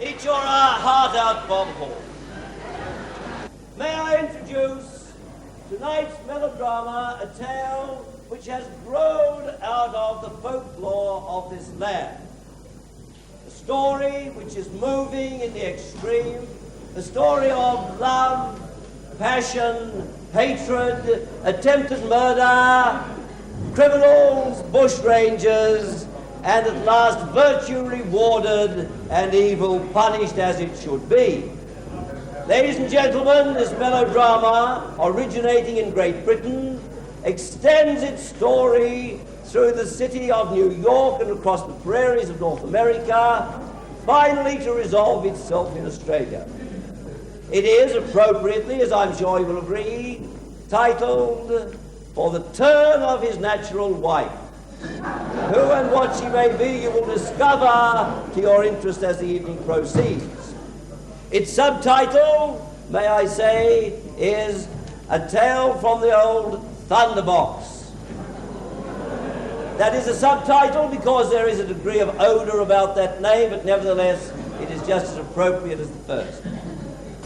Eat your heart out, Bob Hall. May I introduce tonight's melodrama, a tale which has grown out of the folklore of this land. A story which is moving in the extreme, a story of love, passion, hatred, attempted murder, criminals, bushrangers, and at last virtue rewarded and evil punished as it should be. Ladies and gentlemen, this melodrama, originating in Great Britain, extends its story through the city of New York and across the prairies of North America, finally to resolve itself in Australia. It is, appropriately, as I'm sure you will agree, titled For the Turn of His Natural Wife. Who and what she may be you will discover to your interest as the evening proceeds. Its subtitle, may I say, is A Tale from the Old Thunderbox. That is a subtitle because there is a degree of odour about that name, but nevertheless it is just as appropriate as the first.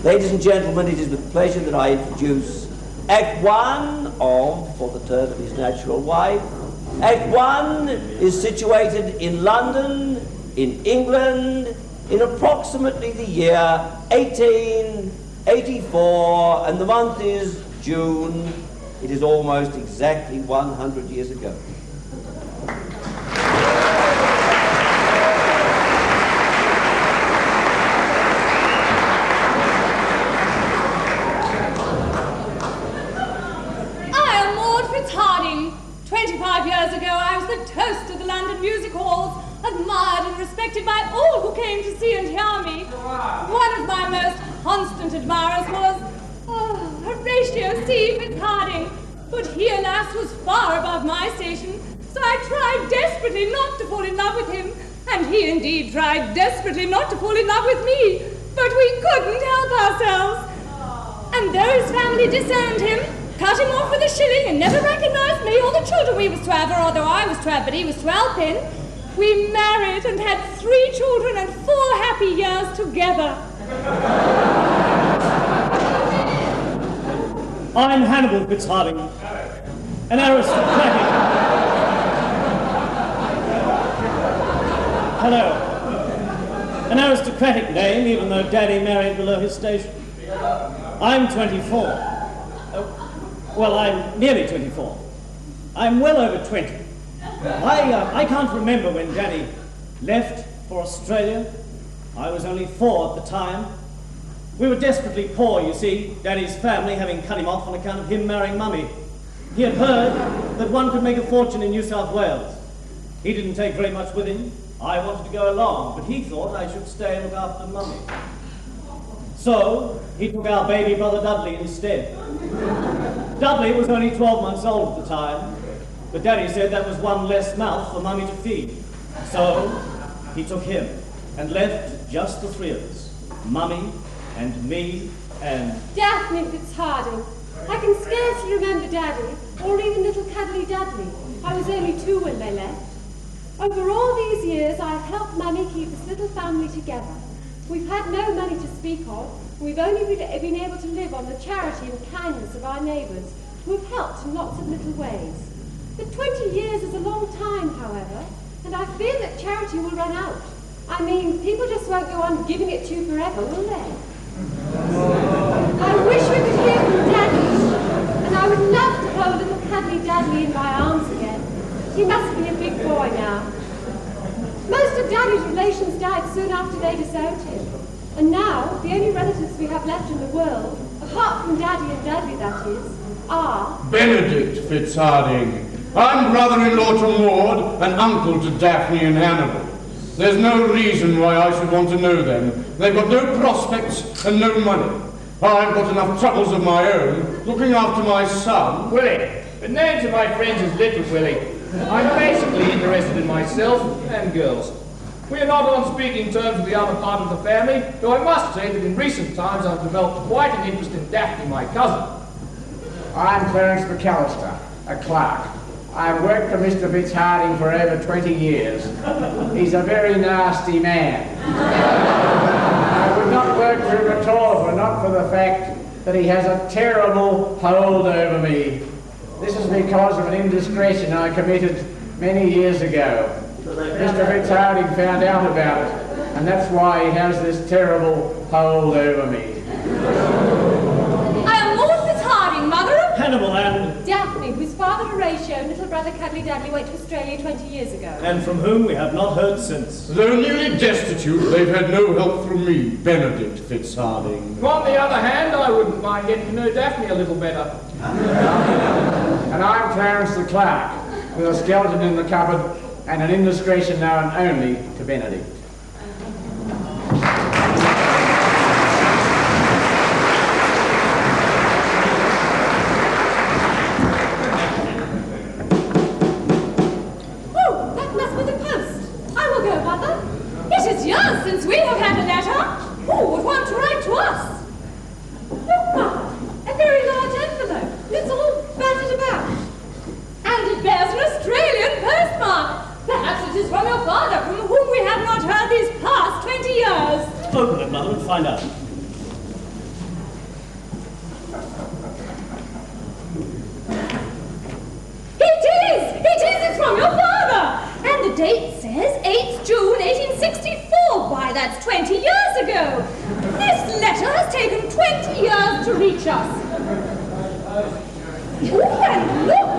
Ladies and gentlemen, it is with pleasure that I introduce Act 1 of For the Turn of His Natural Wife. Act 1 is situated in London, in England, in approximately the year 1884, and the month is June. It is almost exactly 100 years ago. Admired and respected by all who came to see and hear me. One of my most constant admirers was Horatio C. Fitzharding, but he, alas, was far above my station, so I tried desperately not to fall in love with him, and he indeed tried desperately not to fall in love with me, but we couldn't help ourselves. And though his family disowned him, cut him off with a shilling, and never recognized me or the children we was to have, or although I was to have, but he was to help in, we married and had 3 children and 4 happy years together. I'm Hannibal Fitzharding, an aristocratic... Hello. An aristocratic name, even though Daddy married below his station. I'm 24. Well, I'm nearly 24. I'm well over 20. I can't remember when Daddy left for Australia. I was only 4 at the time. We were desperately poor, you see, Daddy's family having cut him off on account of him marrying Mummy. He had heard that one could make a fortune in New South Wales. He didn't take very much with him. I wanted to go along, but he thought I should stay and look after Mummy. So, he took our baby brother Dudley instead. Dudley was only 12 months old at the time, but Daddy said that was one less mouth for Mummy to feed. So, he took him and left just the 3 of us. Mummy and me and... Daphne Fitzharding. I can scarcely remember Daddy, or even little cuddly Dudley. I was only 2 when they left. Over all these years, I've helped Mummy keep this little family together. We've had no money to speak of. We've only been able to live on the charity and kindness of our neighbours, who have helped in lots of little ways. But 20 years is a long time, however, and I fear that charity will run out. I mean, people just won't go on giving it to you forever, will they? I wish we could hear from Daddy, and I would love to hold little cuddly Dudley in my arms again. He must be a big boy now. Most of Daddy's relations died soon after they disowned him. And now, the only relatives we have left in the world, apart from Daddy and Dudley, that is, are... Benedict Fitzharding. I'm brother-in-law to Maud and uncle to Daphne and Hannibal. There's no reason why I should want to know them. They've got no prospects and no money. I've got enough troubles of my own, looking after my son. Willie, but known to my friends as Little Willie. I'm basically interested in myself and girls. We are not on speaking terms with the other part of the family, though I must say that in recent times I've developed quite an interest in Daphne, my cousin. I'm Clarence McAllister, a clerk. I've worked for Mr. Fitzharding for over 20 years. He's a very nasty man. spoke to him at all if it were not for the fact that he has a terrible hold over me. This is because of an indiscretion I committed many years ago. Mr. Fitzharding found out about it, and that's why he has this terrible hold over me. I am Lord Fitzharding, mother of Hannibal and... Daphne, whose father Horatio and little brother Cuddly Dudley went to Australia 20 years ago. and from whom we have not heard since. Though newly destitute, they've had no help from me, Benedict Fitzharding. On the other hand, I wouldn't mind getting to know Daphne a little better. And I'm Clarence the clerk, with a skeleton in the cupboard and an indiscretion known only to Benedict. Oh, that must be the post. I will go, mother. It is years since we have had a letter. Who would want to write to us? Look, mother, a very large envelope. It's all battered about. And it bears an Australian postmark. Perhaps it is from your father, from whom we have not heard these past 20 years. Open it, Mother, and find out. It's from your father. And the date says 8th June 1864. Why, that's 20 years ago. This letter has taken 20 years to reach us. Oh, and look,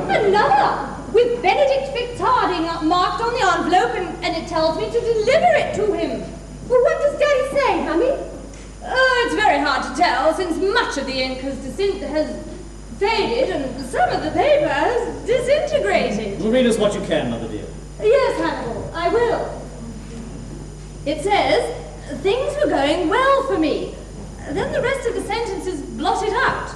another, with Benedict Fitzharding marked on the envelope, and it tells me to deliver it to him. Well, what does Daddy say, Mummy? It's very hard to tell, since much of the ink has faded and some of the paper has disintegrated. Well, read us what you can, Mother dear. Yes, Hannibal, I will. It says, things were going well for me. Then the rest of the sentence is blotted out.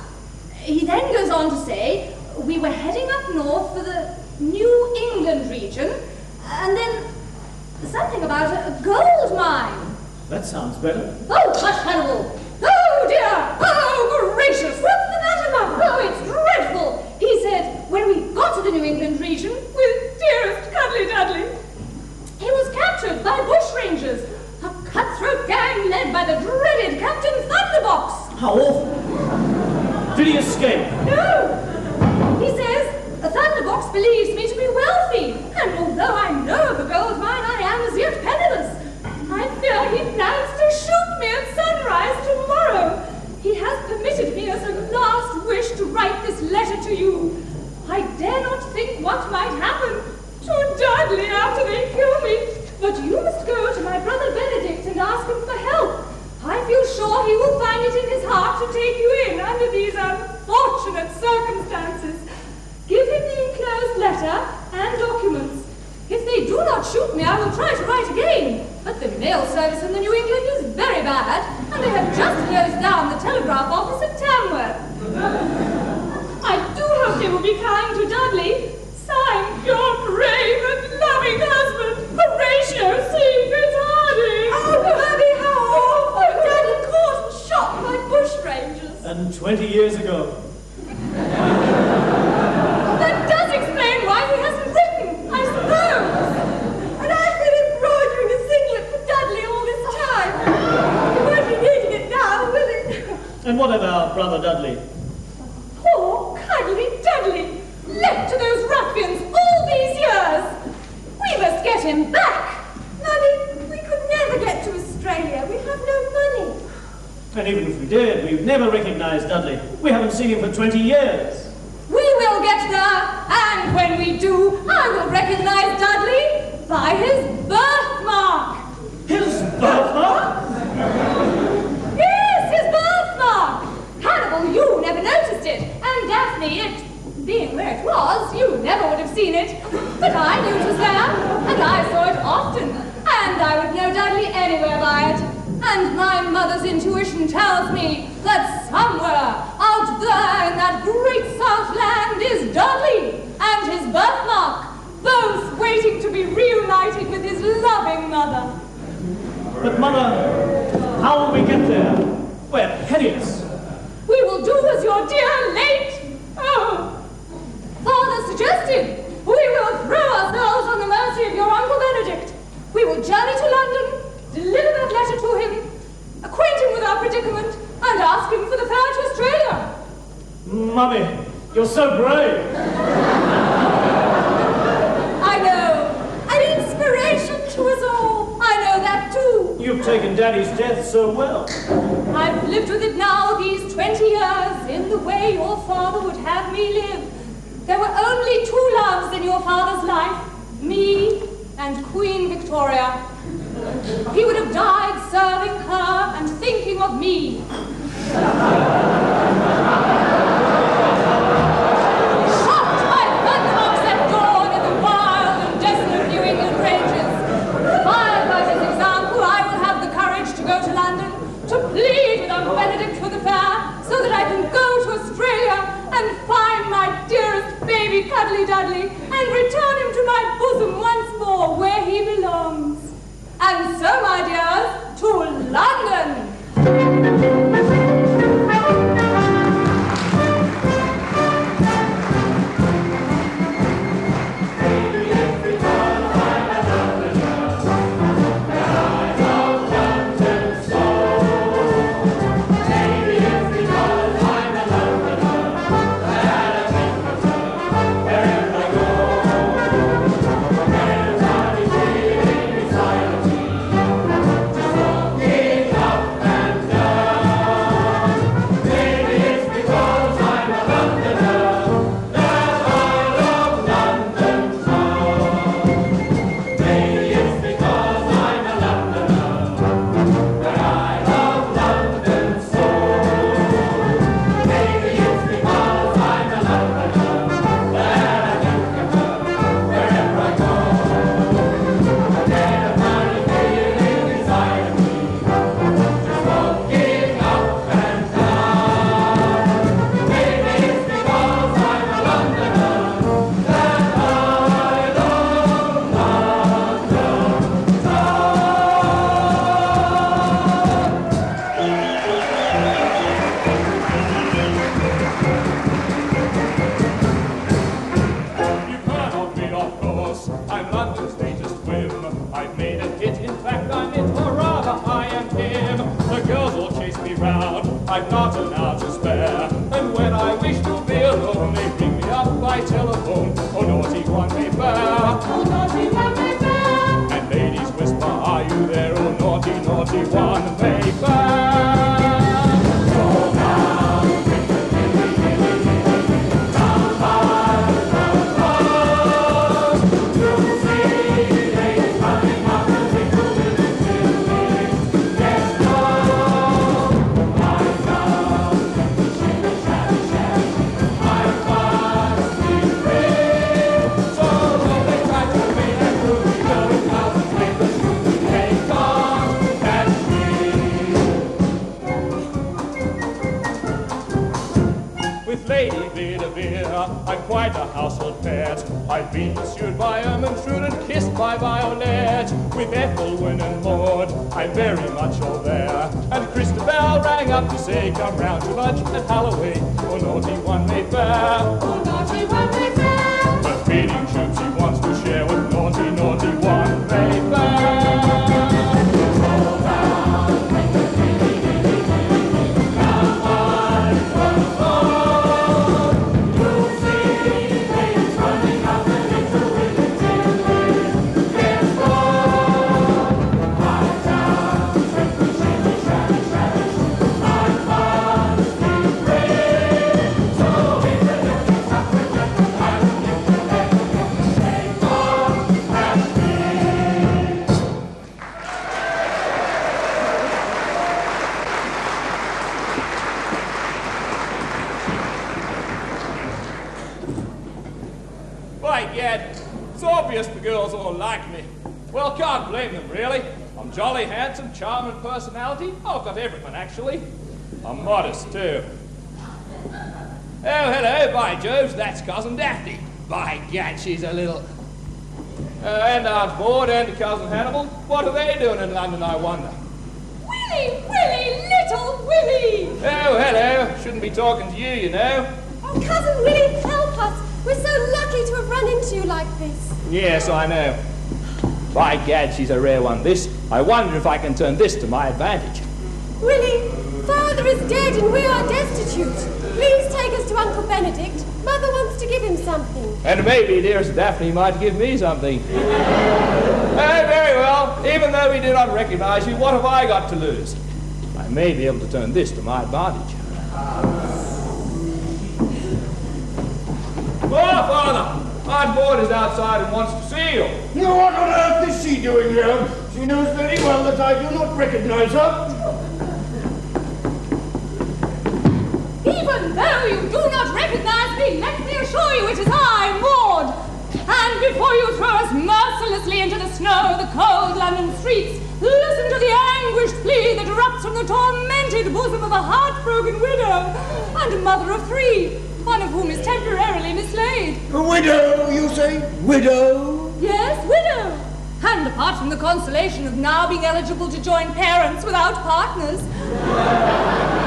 He then goes on to say, we were heading up north for the New England region, and then something about a gold mine. That sounds better. Oh, hush, Hannibal! Oh, dear! Oh, gracious! What's the matter, Mother? Oh, it's dreadful! He said, when we got to the New England region, with dearest Cuddly Dudley, he was captured by bushrangers, a cutthroat gang led by the dreaded Captain Thunderbox. How awful! Did he escape? No! He says, Thunderbox believes me to be wealthy, and although I know of a gold mine, I am as yet penniless. I fear he plans to shoot me at sunrise tomorrow. He has permitted me as a last wish to write this letter to you. I dare not think what might happen to Dudley after they kill me, but you must go to my brother Benedict and ask him for help. I feel sure he will find it in his heart to take you in under these unfortunate circumstances. Give him the enclosed letter and documents. If they do not shoot me, I will try to write again. But the mail service in the New England is very bad, and they have just closed down the telegraph office at Tamworth. I do hope they will be kind to Dudley. Signed, your brave and loving husband, Horatio C. Fitzharding. Oh, Abby, how awful! Daddy caught and shot by bushrangers. And 20 years ago. That does explain why he hasn't written, I suppose. And I've been embroidering a singlet for Dudley all this time. He won't be needing it now, will he? And what of our brother Dudley? Poor Cuddly Dudley, left to those ruffians all these years. We must get him back. Mummy, we could never get to Australia. We have no money. And even if we did, we'd never recognize Dudley. We haven't seen him for 20 years. We will get there, and when we do, I will recognize Dudley by his birthmark. His birthmark? Yes, his birthmark. Hannibal, you never noticed it, and Daphne, it being where it was, you never would have seen it. But I knew it was there, and I saw it often, and I would know Dudley anywhere by it. And my mother's intuition tells me that somewhere out there in that great Southland is Dudley and his birthmark, both waiting to be reunited with his loving mother. But Mother, how will we get there? We're penniless. We will do as your dear late, father suggested. We will throw ourselves on the mercy of your Uncle Benedict. We will journey to London, deliver that letter to him, acquaint him with predicament and ask him for the fare to Australia. Mummy, you're so brave. I know. An inspiration to us all. I know that too. You've taken Daddy's death so well. I've lived with it now these 20 years in the way your father would have me live. There were only two loves in your father's life, me and Queen Victoria. He would have died serving her and thinking of me. Shot by thunderbolts at dawn in the wild and desolate New England ranges. Fired by his example, I will have the courage to go to London, to plead with Uncle Benedict for the fare, so that I can go to Australia and find my dearest baby Cuddly Dudley and return him to my bosom once more where he belongs. And so, my dears, to London! I've not an hour to spare, and when I wish to be alone, they bring me up by telephone. Oh, naughty one may bear, Oh, naughty one may bear. and ladies whisper, are you there? Oh, naughty, naughty one may bear. Oh, now, you'll see ladies running up the little yes, Lady Vidavir, I'm quite a household pet. I've been pursued by Ermentrude and kissed by Violet. With Ethelwyn and Maud, I'm very much all there. And Christabel rang up to say, come round to lunch at Halloween. Oh, naughty one may bear. Oh, naughty one may bear. The feeding tubes he wants to share with naughty, naughty one may bear. It's obvious the girls all like me. Well, can't blame them, really. I'm jolly, handsome, charming personality. I've got everything, actually. I'm modest, too. Oh, hello, by Jove, that's Cousin Daphne. By gad, she's a little... and Aunt Maud and Cousin Hannibal. What are they doing in London, I wonder? Willie, Willie, little Willie! Oh, hello. Shouldn't be talking to you, you know. Oh, Cousin Willie, help us. We're so lucky to have run into you like this. Yes, I know. By gad, she's a rare one, this. I wonder if I can turn this to my advantage. Willie, Father is dead and we are destitute. Please take us to Uncle Benedict. Mother wants to give him something. And maybe dearest Daphne might give me something. Very well. Even though we do not recognize you, what have I got to lose? I may be able to turn this to my advantage. Oh, Father! Aunt Maud is outside and wants to see you. Now, what on earth is she doing here? She knows very well that I do not recognize her. Even though you do not recognize me, let me assure you it is I, Maud. And before you throw us mercilessly into the snow, the cold London streets, listen to the anguished plea that erupts from the tormented bosom of a heartbroken widow and a mother of 3, one of whom is temporarily mislaid. A widow, you say? Widow? Yes, widow. And apart from the consolation of now being eligible to join parents without partners,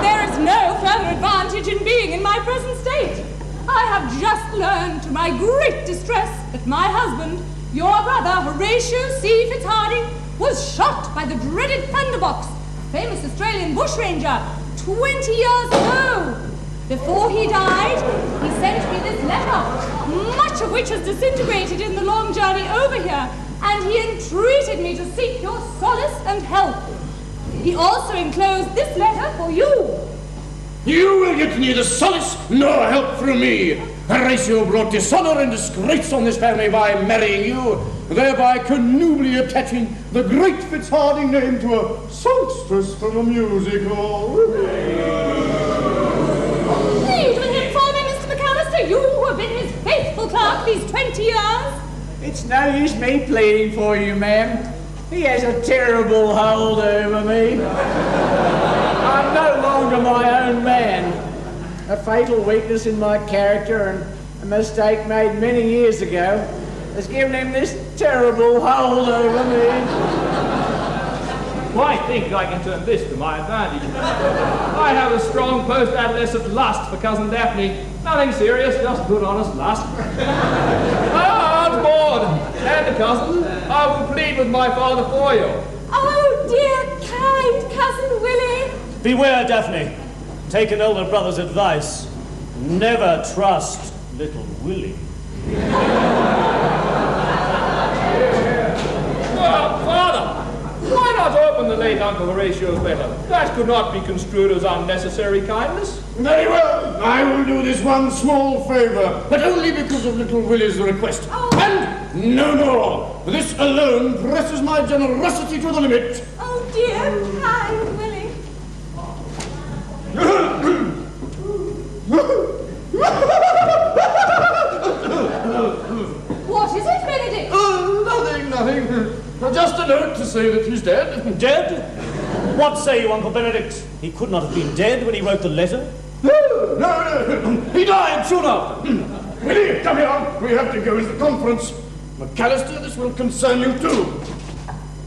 there is no further advantage in being in my present state. I have just learned, to my great distress, that my husband, your brother Horatio C. Fitzharding, was shot by the dreaded Thunderbox, a famous Australian bushranger, 20 years ago. Before he died, he sent me this letter, much of which has disintegrated in the long journey over here, and he entreated me to seek your solace and help. He also enclosed this letter for you. You will get neither solace nor help from me. Horatio brought dishonor and disgrace on this family by marrying you, thereby connubly attaching the great Fitzharding name to a songstress from a music hall. Plead with him for me, Mr. McAllister, you who have been his faithful clerk these 20 years. It's no use me pleading for you, ma'am. He has a terrible hold over me. I'm no longer my own man. A fatal weakness in my character and a mistake made many years ago has given him this terrible hold over me. Well, I think I can turn this to my advantage. I have a strong post-adolescent lust for cousin Daphne. Nothing serious, just good honest lust. Aunt Maud and the cousin, I will plead with my father for you. Oh, dear, kind cousin Willie. Beware, Daphne. Take an elder brother's advice. Never trust little Willie. Well, Father, why not open the late Uncle Horatio's letter? That could not be construed as unnecessary kindness. Very well, I will do this one small favor, but only because of little Willie's request. Oh. And no more. This alone presses my generosity to the limit. Oh, dear, kind Willie. What is it, Benedict? Nothing. Just a note to say that he's dead. Dead? What say you, Uncle Benedict? He could not have been dead when he wrote the letter. No. He died soon after. Willie, come here. We have to go into the conference. McAllister, this will concern you too.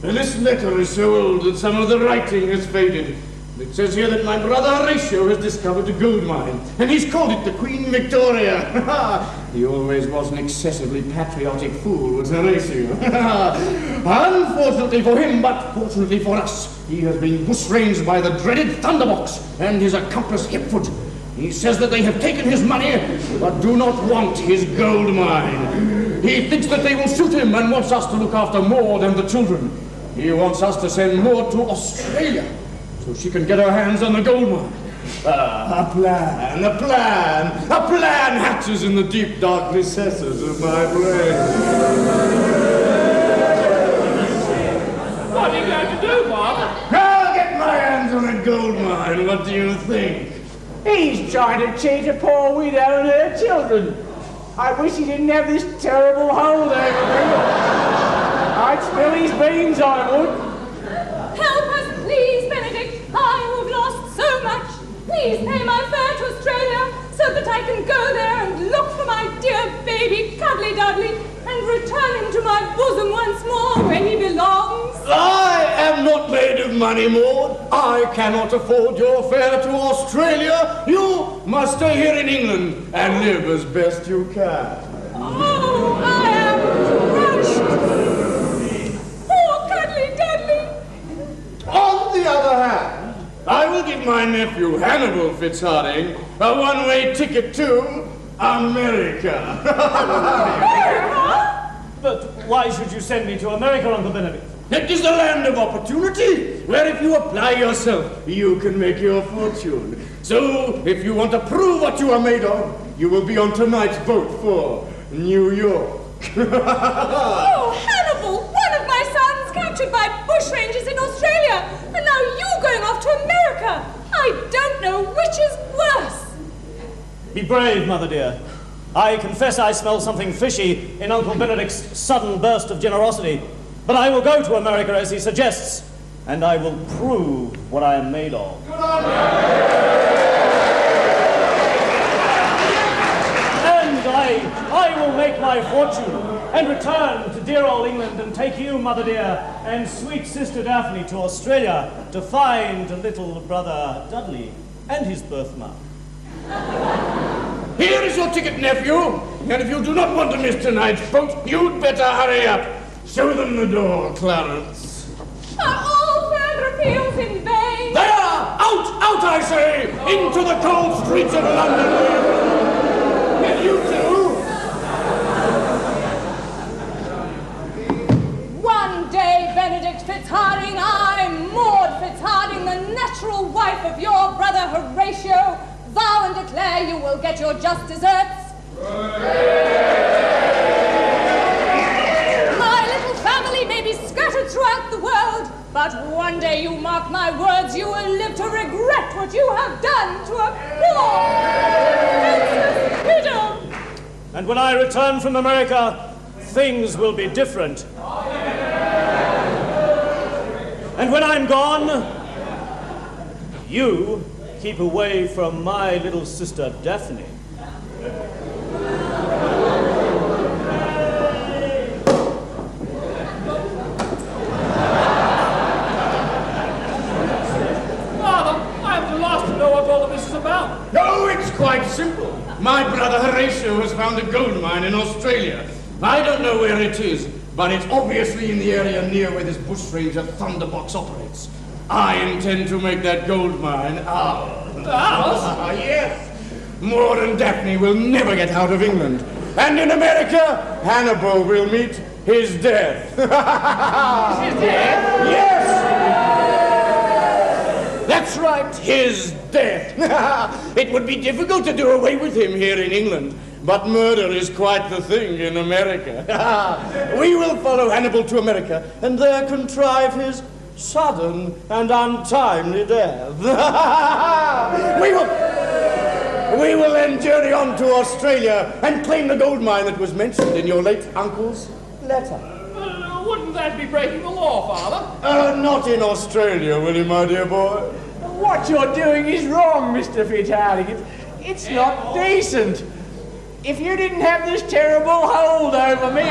This letter is so old that some of the writing has faded. It says here that my brother Horatio has discovered a gold mine, and he's called it the Queen Victoria. He always was an excessively patriotic fool, was Horatio. Unfortunately for him, but fortunately for us, he has been bushranged by the dreaded Thunderbox and his accomplice Hipfoot. He says that they have taken his money, but do not want his gold mine. He thinks that they will shoot him and wants us to look after Maud and the children. He wants us to send Maud to Australia, so she can get her hands on the gold mine. A plan hatches in the deep, dark recesses of my brain. What are you going to do, Father? I'll get my hands on a gold mine, what do you think? He's trying to cheat a poor widow and her children. I wish he didn't have this terrible hold over me. I'd spill his beans, I would. Help us, please, Benedict. I who have lost so much. Please pay my fare to Australia so that I can go there and look for my dear baby, Cuddly Dudley, and return him to my bosom once more where he belongs. I am not made of money, Maud. I cannot afford your fare to Australia. You must stay here in England and live as best you can. Oh, I am crushed. Poor Cuddly Dudley. On the other hand, I I'll give my nephew Hannibal Fitzharding a one-way ticket to America. But why should you send me to America, Uncle Benedict? It is the land of opportunity, where if you apply yourself, you can make your fortune. So, if you want to prove what you are made of, you will be on tonight's boat for New York. Oh, Hannibal, one of my sons captured by bushrangers in Australia, and now you going off to America. I don't know which is worse. Be brave, Mother dear. I confess I smell something fishy in Uncle Benedict's sudden burst of generosity, but I will go to America as he suggests, and I will prove what I am made of. And I will make my fortune and return to dear old England and take you, Mother dear, and sweet sister Daphne to Australia to find little brother Dudley and his birthmark. Here is your ticket, nephew, and if you do not want to miss tonight's boat, you'd better hurry up. Show them the door, Clarence. Are all further appeals in vain? There! Out, I say! Into the cold streets of London! And you two! One day, Benedict Fitzharding, I, Maud Fitzharding, the natural wife of your brother Horatio, vow and declare you will get your just deserts. My little family may be scattered throughout the world, but one day, you mark my words, you will live to regret what you have done to a poor, defenseless widow. And when I return from America, things will be different. And when I'm gone, you keep away from my little sister Daphne. Father, I'm at a loss to know what all of this is about. Oh, it's quite simple. My brother Horatio has found a gold mine in Australia. I don't know where it is, but it's obviously in the area near where this bushranger Thunderbox operates. I intend to make that gold mine ours. Ours? Yes. Maud and Daphne will never get out of England. And in America, Hannibal will meet his death. His death? Yes! That's right, his death. It would be difficult to do away with him here in England, but murder is quite the thing in America. We will follow Hannibal to America and there contrive his sudden and untimely death. We will then journey on to Australia and claim the gold mine that was mentioned in your late uncle's letter. Wouldn't that be breaking the law, Father? Not in Australia, will you, my dear boy? What you're doing is wrong, Mr. Fitzharding. It's not decent. If you didn't have this terrible hold over me,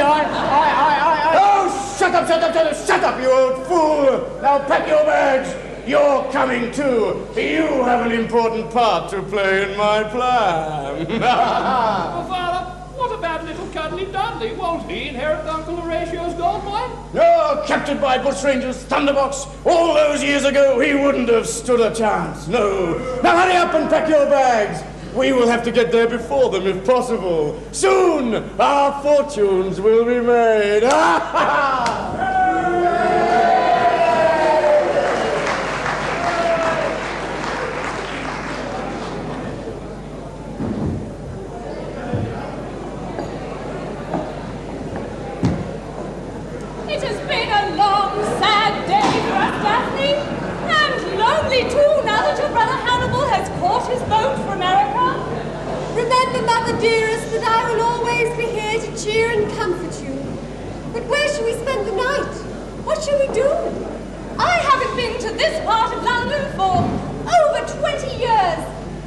Oh, shut up, you old fool! Now pack your bags. You're coming too. You have an important part to play in my plan. Well, Father, what about little cuddly Dudley? Won't he inherit Uncle Horatio's gold mine? No, captured by bushrangers, Thunderbox, all those years ago, he wouldn't have stood a chance. No. Now hurry up and pack your bags. We will have to get there before them if possible. Soon, our fortunes will be made. It has been a long, sad day for us, Daphne, and lonely too, now that your brother Hannibal has caught his boat for America. Remember, Mother dearest, that I will always be here to cheer and comfort you. But where shall we spend the night? What shall we do? I haven't been to this part of London for over 20 years.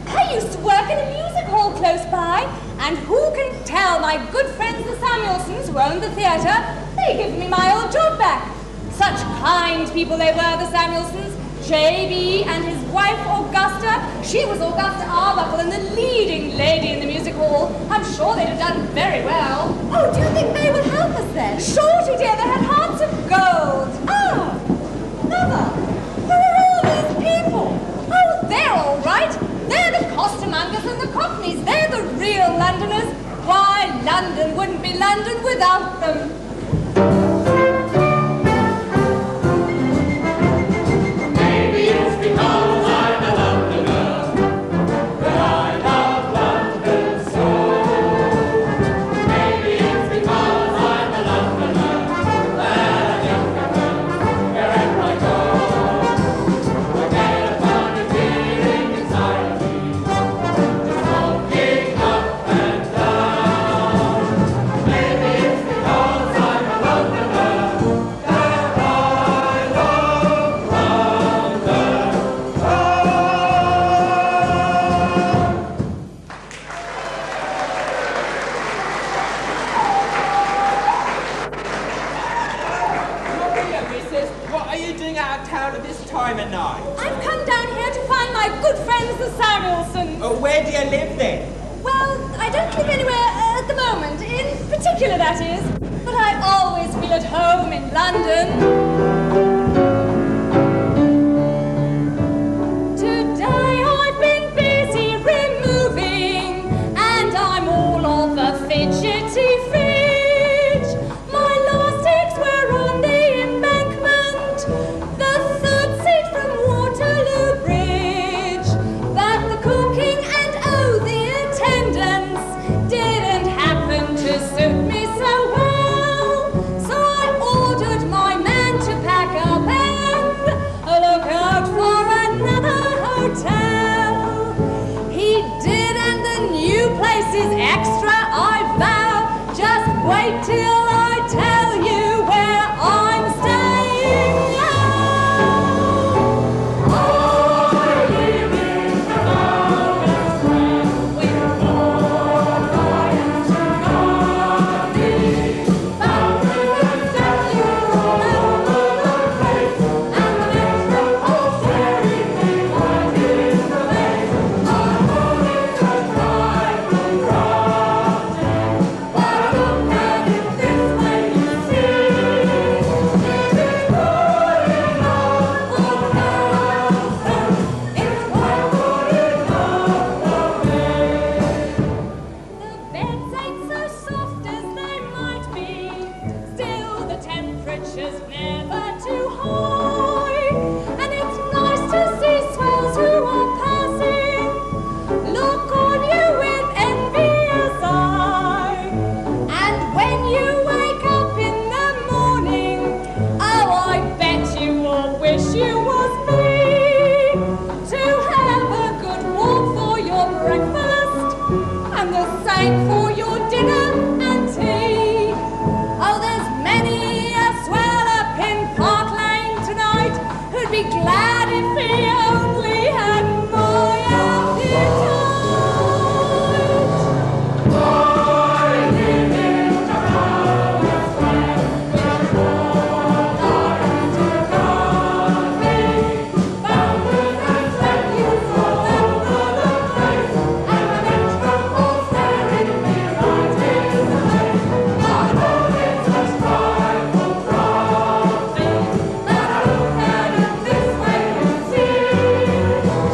I used to work in a music hall close by, and who can tell my good friends the Samuelsons who owned the theatre, they give me my old job back. Such kind people they were, the Samuelsons. J.B. and his wife Augusta. She was Augusta Arbuckle and the leading lady in the music hall. I'm sure they'd have done very well. Oh, do you think they will help us then? Shorty, dear, they had hearts of gold. Ah! Mother, who are all these people? I was us and the Cockneys, they're the real Londoners. Why, London wouldn't be London without them. Maybe it's because I'm a Londoner that I love London so. Maybe it's because I'm a Londoner that I think of her wherever I go. I get a funny feeling inside of me, just walking up and down. Maybe it's because I'm a Londoner that I love London so. Maria, missus, what are you doing out of town at this time of night? I've come down here to find my good friends, the Samuelsons. Where do you live then? Well, I don't live anywhere at the moment, in particular that is, but I always feel at home in London. Today I've been busy removing, and I'm all of a fidgety fidge. My last eggs were on the embankment, the third seat from Waterloo Bridge. But the cooking and the attendance didn't happen to suit me so well. So I ordered my man to pack up and look out for another hotel. He did, and the new place is extra, I vow. Just wait till I tell you where I'm staying now. I live in Trafalgar Square with more lions to guard me. Fountains and statues all over the place, and the extra posterity lies in the maze. I'm only just trifle crafty, but look at it this way, you see. It is good enough for Nelson. It's quite good enough for me. The beds ain't so soft as they might be, still the temperature's never too high. And it's nice to see swells who are passing look on you with envious eye. And when you wake up in the morning, oh, I bet you all wish you was me, to have a good walk for your breakfast and the same for your dinner and tea. Oh, there's many a swell up in Park Lane tonight who'd be glad if he only had my appetite. I live in Trafalgar Square with more lions to guard me. Fountains and statues all over the place, and an extra posterity lies in the maze. I'm only just trifle crafty, but I look at it this way, you see.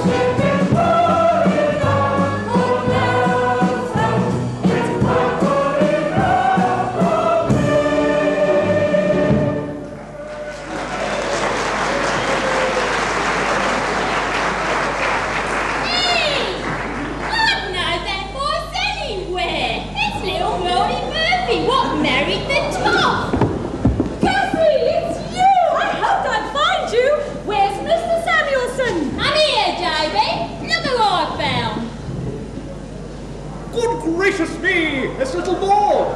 It is good enough for Nelson. It's quite good enough for me. Hey! I'd know that voice anywhere. It's little Willie Murphy, what married the top. Cathy, it's you! I hoped I'd find you. Where's Mr. Samuelson? I'm here, Davy. Look at what I found. Good gracious me, it's little Maud.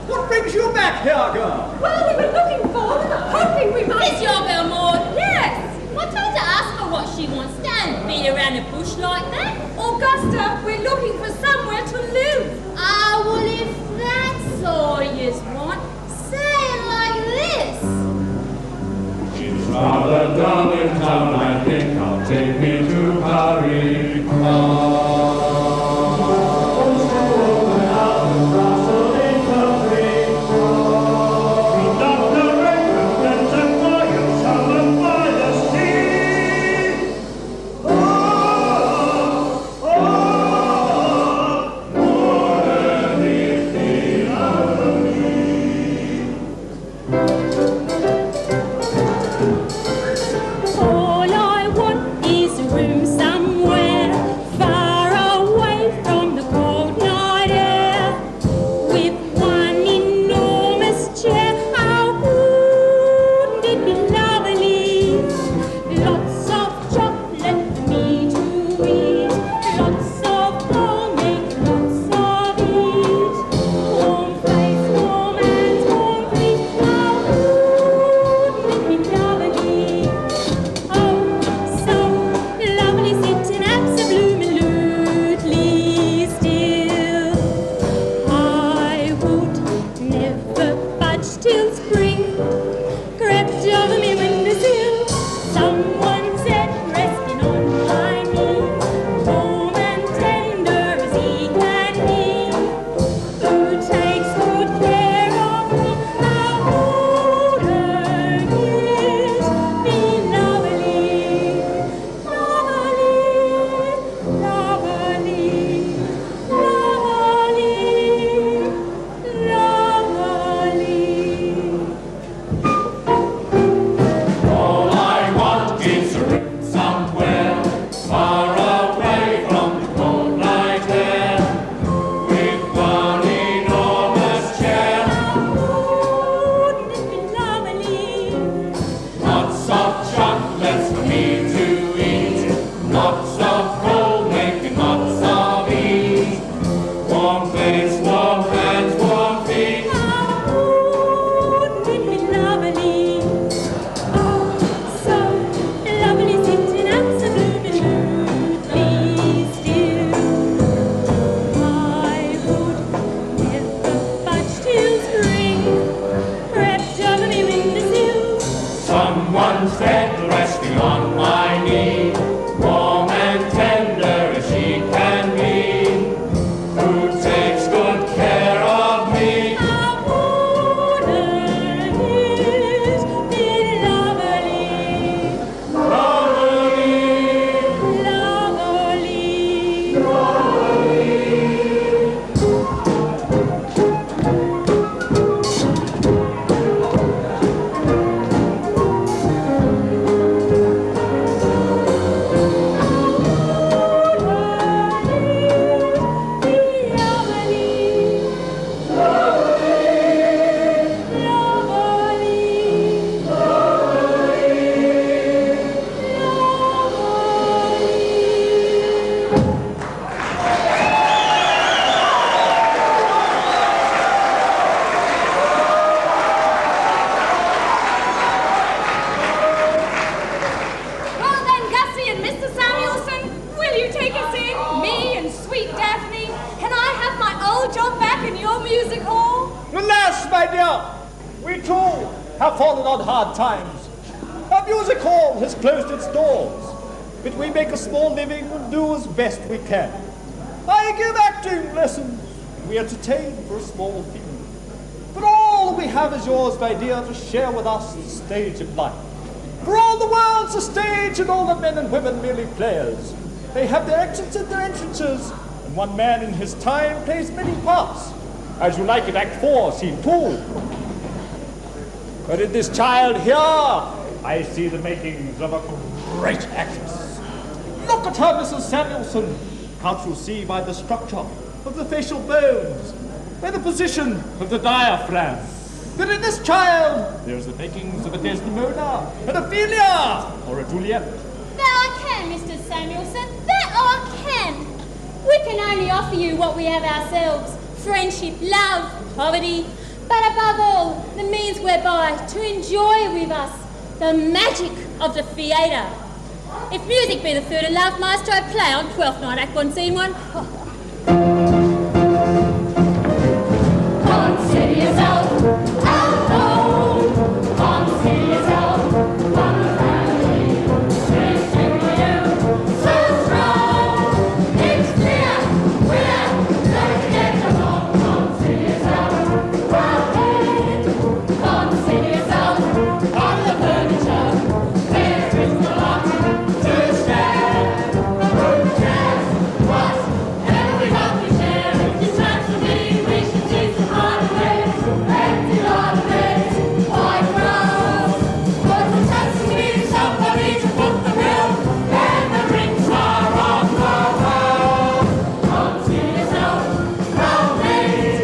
What brings you back here, girl? Well, we were looking for, hoping we might... It's your girl, Maud. Yes! I told her to ask her what she wants. Don't beat around the bush like that. Augusta, we're looking for somewhere to live. Ah, well, if that's all you want, say it like this. It's rather dull in town, I think I'll take me to Paris. Dr. Raymond and music hall? Alas, my dear, we too have fallen on hard times. Our music hall has closed its doors, but we make a small living and do as best we can. I give acting lessons, and we entertain for a small fee. But all we have is yours, my dear, to share with us the stage of life. For all the world's a stage, and all the men and women merely players. They have their exits and their entrances, and one man in his time plays many parts, as you like in Act 4, Scene 2. But in this child here, I see the makings of a great actress. Look at her, Mrs. Samuelson. Can't you see by the structure of the facial bones, by the position of the diaphragm, that in this child there's the makings of a Desdemona, an Ophelia, or a Juliet? That I can, Mr. Samuelson, that I can. We can only offer you what we have ourselves, friendship, love, poverty, but above all, the means whereby to enjoy with us the magic of the theatre. If music be the third of love, master, I play on 12th night, Act 1, Scene 1. Consider yourself alone. Consider yourself one family. It's for you, so strong. It's clear we're going to get along. Consider yourself well. Consider yourself on the furniture. There is no lot to share. Who cares whatever we got to share? If this match for me, we should take some hard away. Empty lot of days, white crowd. But the chance to meet somebody to put the bill, and the rings are on the wall. Consider yourself proud mate.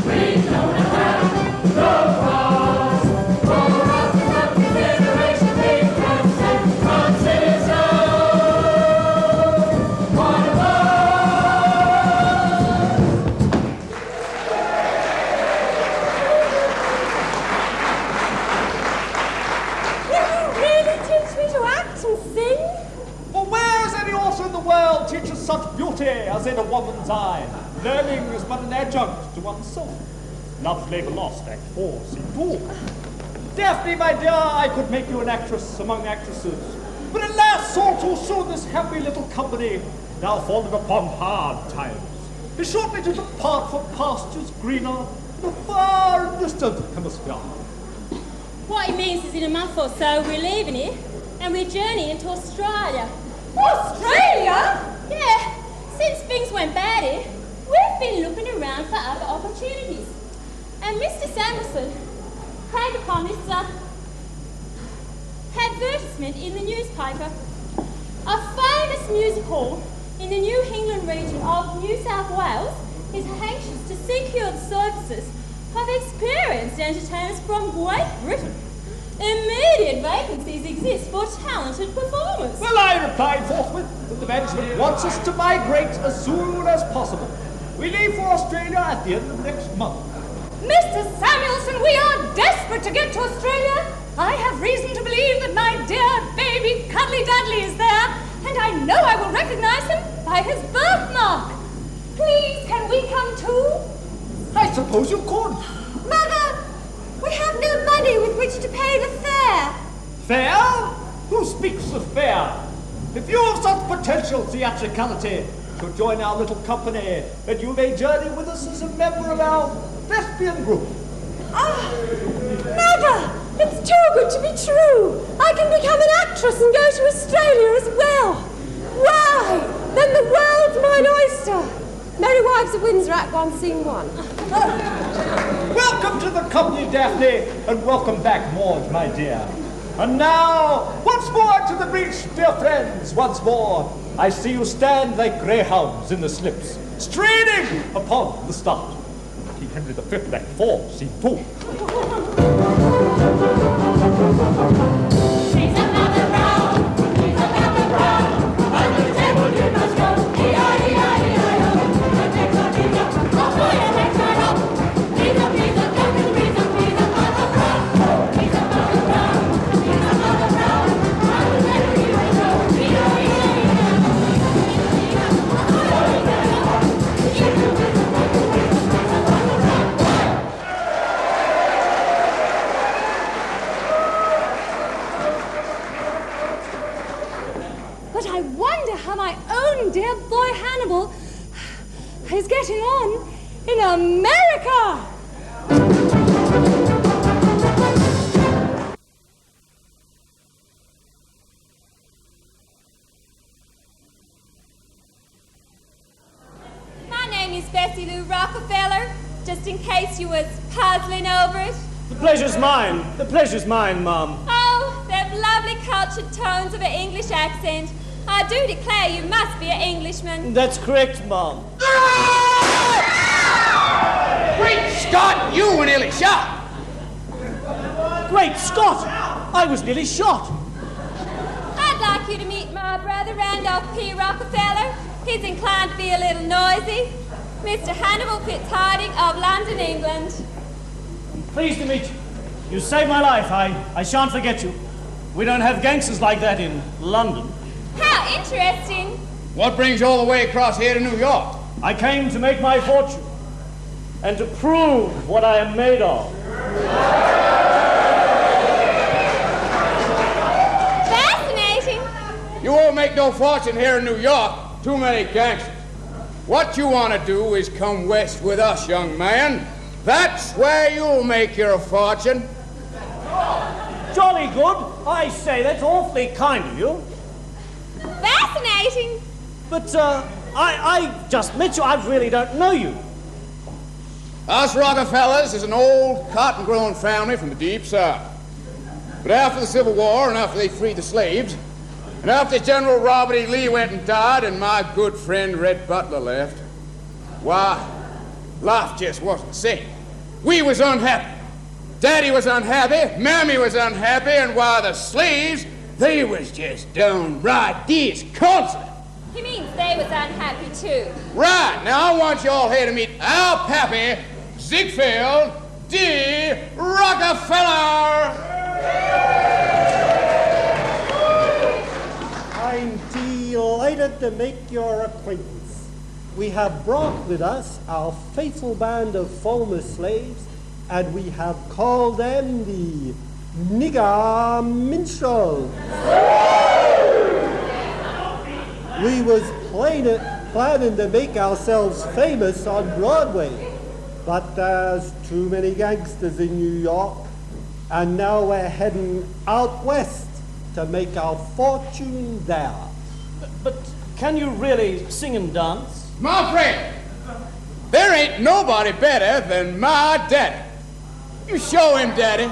We don't have no cause for us to have consideration. We can say, consider yourself one of us. Will you really teach me to act and sing? For where is any author in the world teaches such beauty as in a woman's eye? Learning is but an adjunct to one's soul. Love's Labour Lost, Act 4, Scene 2. Daphne, my dear, I could make you an actress among actresses. But alas, all too soon this happy little company now fallen upon hard times. It short me to depart for pastures greener in a far and distant hemisphere. What he means is in a month or so we're leaving here and we're journeying to Australia. Australia? Yeah, since things went bad here, we've been looking around for other opportunities. And Mr. Samuelson came upon this advertisement in the newspaper. A famous music hall in the New England region of New South Wales is anxious to secure the services of experienced entertainers from Great Britain. Immediate vacancies exist for talented performers. Well, I replied forthwith that the management wants us to migrate as soon as possible. We leave for Australia at the end of next month. Mr. Samuelson, we are desperate to get to Australia. I have reason to believe that my dear baby Cuddly Dudley is there, and I know I will recognize him by his birthmark. Please, can we come too? I suppose you could. Mother, we have no money with which to pay the fare. Fair? Who speaks of fair? If you have such potential theatricality to join our little company, then you may journey with us as a member of our thespian group. Ah, Mother, it's too good to be true. I can become an actress and go to Australia as well. Why, then the world's mine oyster. Merry Wives of Windsor, Act 1, Scene 1. Welcome to the company, Daphne, and welcome back, Maud, my dear. And now, once more to the breach, dear friends, once more. I see you stand like greyhounds in the slips, straining upon the start. King Henry V, Act 4, Scene 2. She's another brown, she's another brown. Under the table you must go. E-I-E-I-E-I-O. The next one is up. Oh boy, the next one up. He's a piece of junk and he's another brown. He's another brown, he's another brown. Under the table you must go. E-I-E-I-E-I-O. But I wonder how my own dear boy Hannibal is getting on in America. My name is Bessie Lou Rockefeller, just in case you was puzzling over it. The pleasure's mine. The pleasure's mine, Mum. Oh, them lovely cultured tones of an English accent. I do declare you must be an Englishman. That's correct, Mum. Great Scott, you were nearly shot. Great Scott! I was nearly shot. I'd like you to meet my brother, Randolph P. Rockefeller. He's inclined to be a little noisy. Mr. Hannibal Fitzharding of London, England. Pleased to meet you. You saved my life. I shan't forget you. We don't have gangsters like that in London. How interesting. What brings you all the way across here to New York? I came to make my fortune and to prove what I am made of. Fascinating. You won't make no fortune here in New York. Too many gangsters. What you want to do is come west with us, young man. That's where you'll make your fortune. Jolly good. I say, that's awfully kind of you. Fascinating. But, I just met you. I really don't know you. Us Rockefellers is an old cotton-growing family from the deep south. But after the Civil War and after they freed the slaves, and after General Robert E. Lee went and died and my good friend Red Butler left, why, life just wasn't safe. We was unhappy. Daddy was unhappy, Mammy was unhappy, and why the slaves, they was just downright disconsolate. He means they was unhappy too. Right, now I want you all here to meet our pappy, Ziegfeld D. Rockefeller. I'm delighted to make your acquaintance. We have brought with us our faithful band of former slaves, and we have called them the Nigger Minstrels. We was planning to make ourselves famous on Broadway, but there's too many gangsters in New York, and now we're heading out west to make our fortune there. But can you really sing and dance? My friend, there ain't nobody better than my daddy. You show him, Daddy.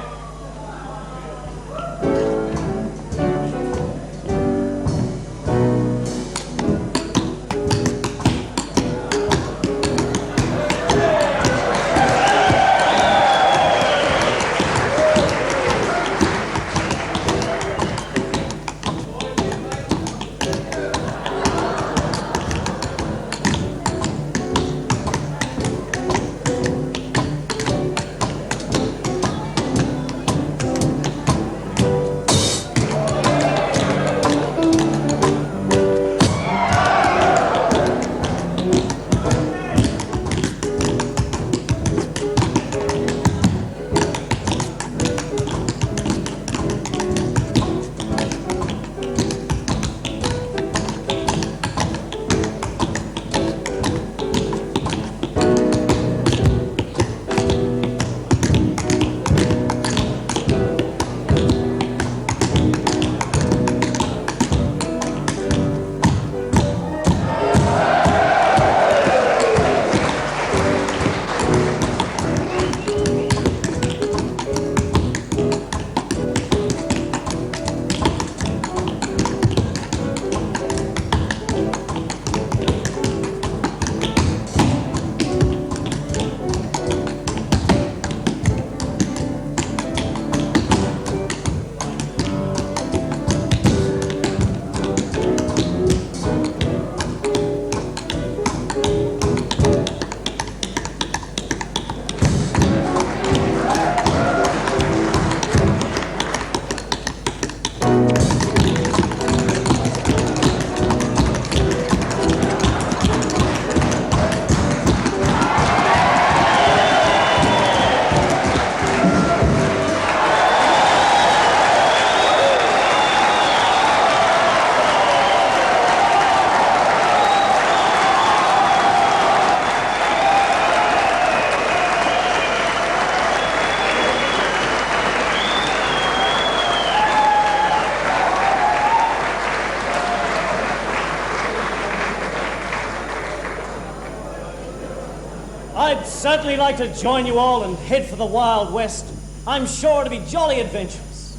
I'd certainly like to join you all and head for the Wild West. I'm sure to be jolly adventurous.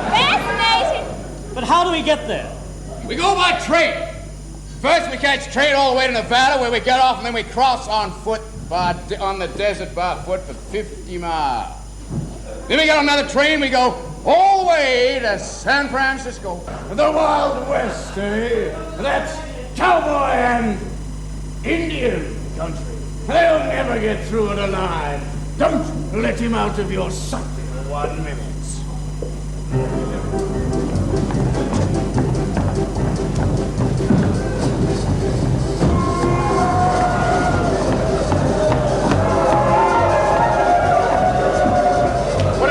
Fascinating. But how do we get there? We go by train. First we catch train all the way to Nevada where we get off and then we cross on foot on the desert by foot for 50 miles. Then we get on another train, we go all the way to San Francisco. The Wild West, eh? That's cowboy and Indian country. They'll never get through it alive. Don't let him out of your sight for 1 minute.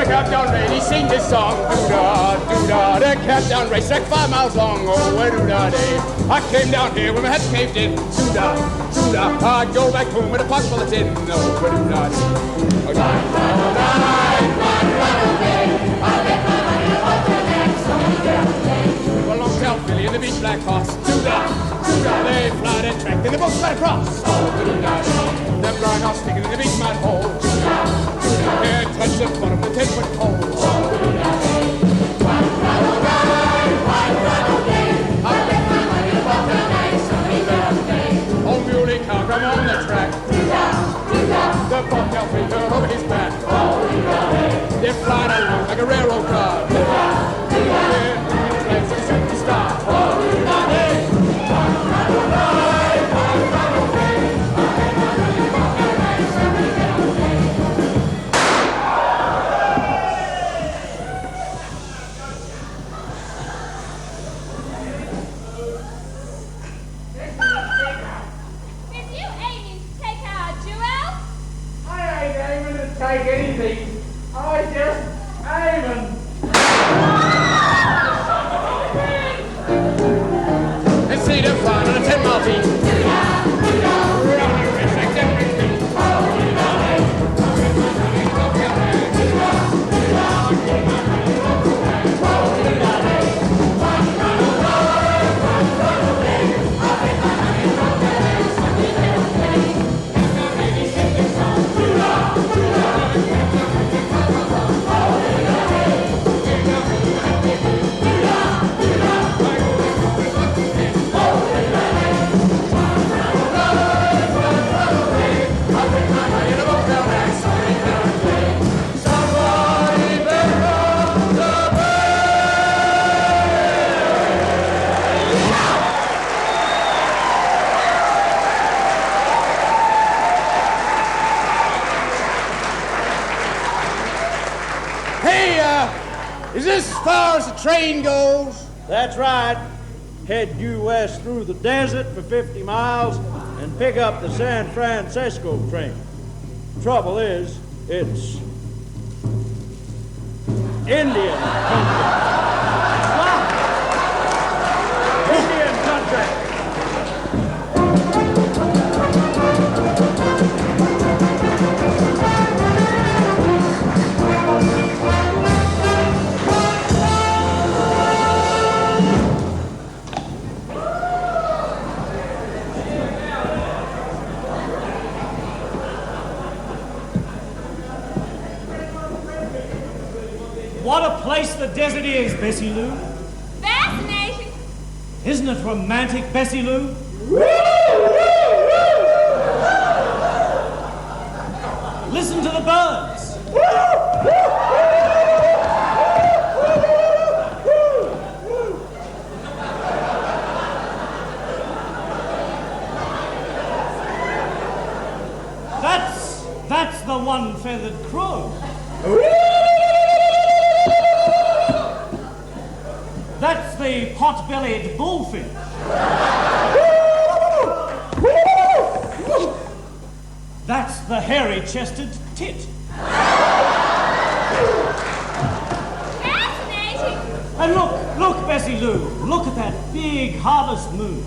Countdown race, he sing this song, doo-dah, doo-dah, the countdown race, like 5 miles long, oh, where doo-dah day. I came down here when my head caved in, doo-dah, doo-dah, I'd go back home with a pocket full of tin, oh, where doo-dah day. Oh, I'll get my money off the next song. Well, long tail Billy and the beach black horse, doo-dah, doo-dah, they fly that track, then they both fly across, oh, doo-dah day. Them blind horse sticking in the beach mud hole, doo-dah. Can't touch the bottom of the 10-foot pole. Old muley cow come on the track. The bobtail finger over his back. They're flying along like a railroad car. They're flags a shooting star. Take anything. I just aiming. Let's see them flying on a 10-mile beat. Round the race like them rich feet. Is this as far as the train goes? That's right. Head due west through the desert for 50 miles and pick up the San Francisco train. Trouble is, it's Indian country. Indian country. What a place the desert is, Bessie Lou. Fascinating. Isn't it romantic, Bessie Lou? Listen to the birds. That's the one-feathered crow. That's the pot-bellied bullfinch. That's the hairy-chested tit. Fascinating. And look, Bessie Lou, look at that big harvest moon.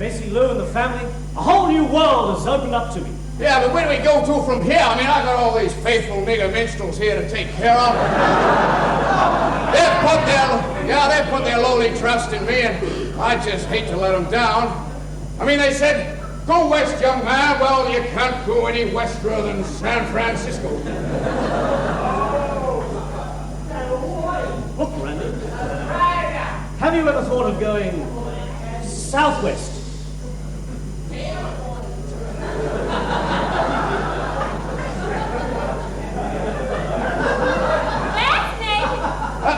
Bessie Lou and the family, a whole new world has opened up to me. Yeah, but where do we go to from here? I mean, I got all these faithful nigger minstrels here to take care of. They put their lowly trust in me, and I just hate to let them down. I mean, they said, go west, young man. Well, you can't go any western than San Francisco. Look, Randy, have you ever thought of going southwest?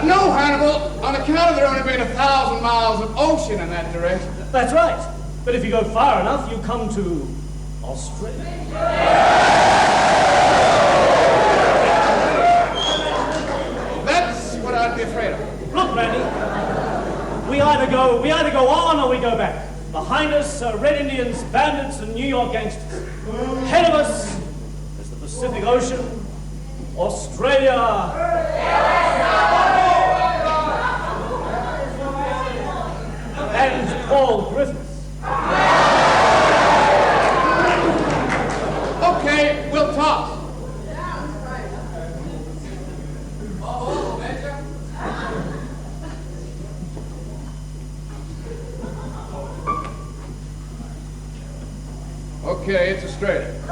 No, Hannibal, on account of there only being 1,000 miles of ocean in that direction. That's right. But if you go far enough, you come to Australia. That's what I'd be afraid of. Look, Randy, we either go on or we go back. Behind us are Red Indians, bandits, and New York gangsters. Ahead of us is the Pacific Ocean, Australia. And Paul Griffiths. Okay, we'll talk. Okay, it's Australia. Look,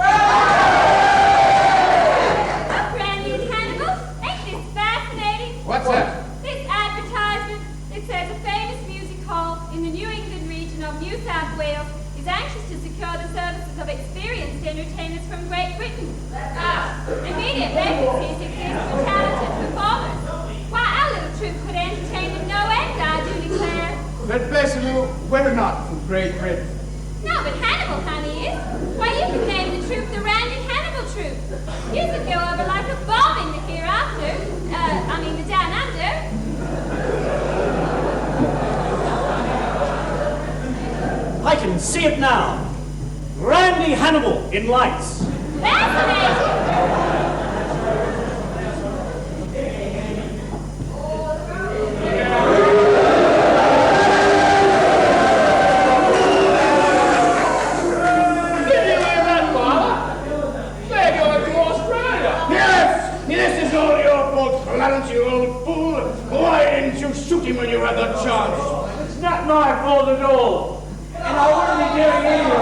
Randy and Hannibal, ain't this fascinating? What's that? This advertisement, it says a famous music hall in the New England region of New South Wales is anxious to secure the services of experienced entertainers from Great Britain. Immediate vacancies exist for talented performers. Why, our little troupe could entertain them no end, I do declare. But bless you, we're not from Great Britain. No, but Hannibal, honey, is. Why, you can name the troupe the Randy Hannibal troupe. You could go over like a bomb in the hereafter. The down under. I can see it now. Randy Hannibal in lights. Fascinating! You old fool! Why didn't you shoot him when you had the chance? It's not my fault at all. And I wouldn't be doing anything.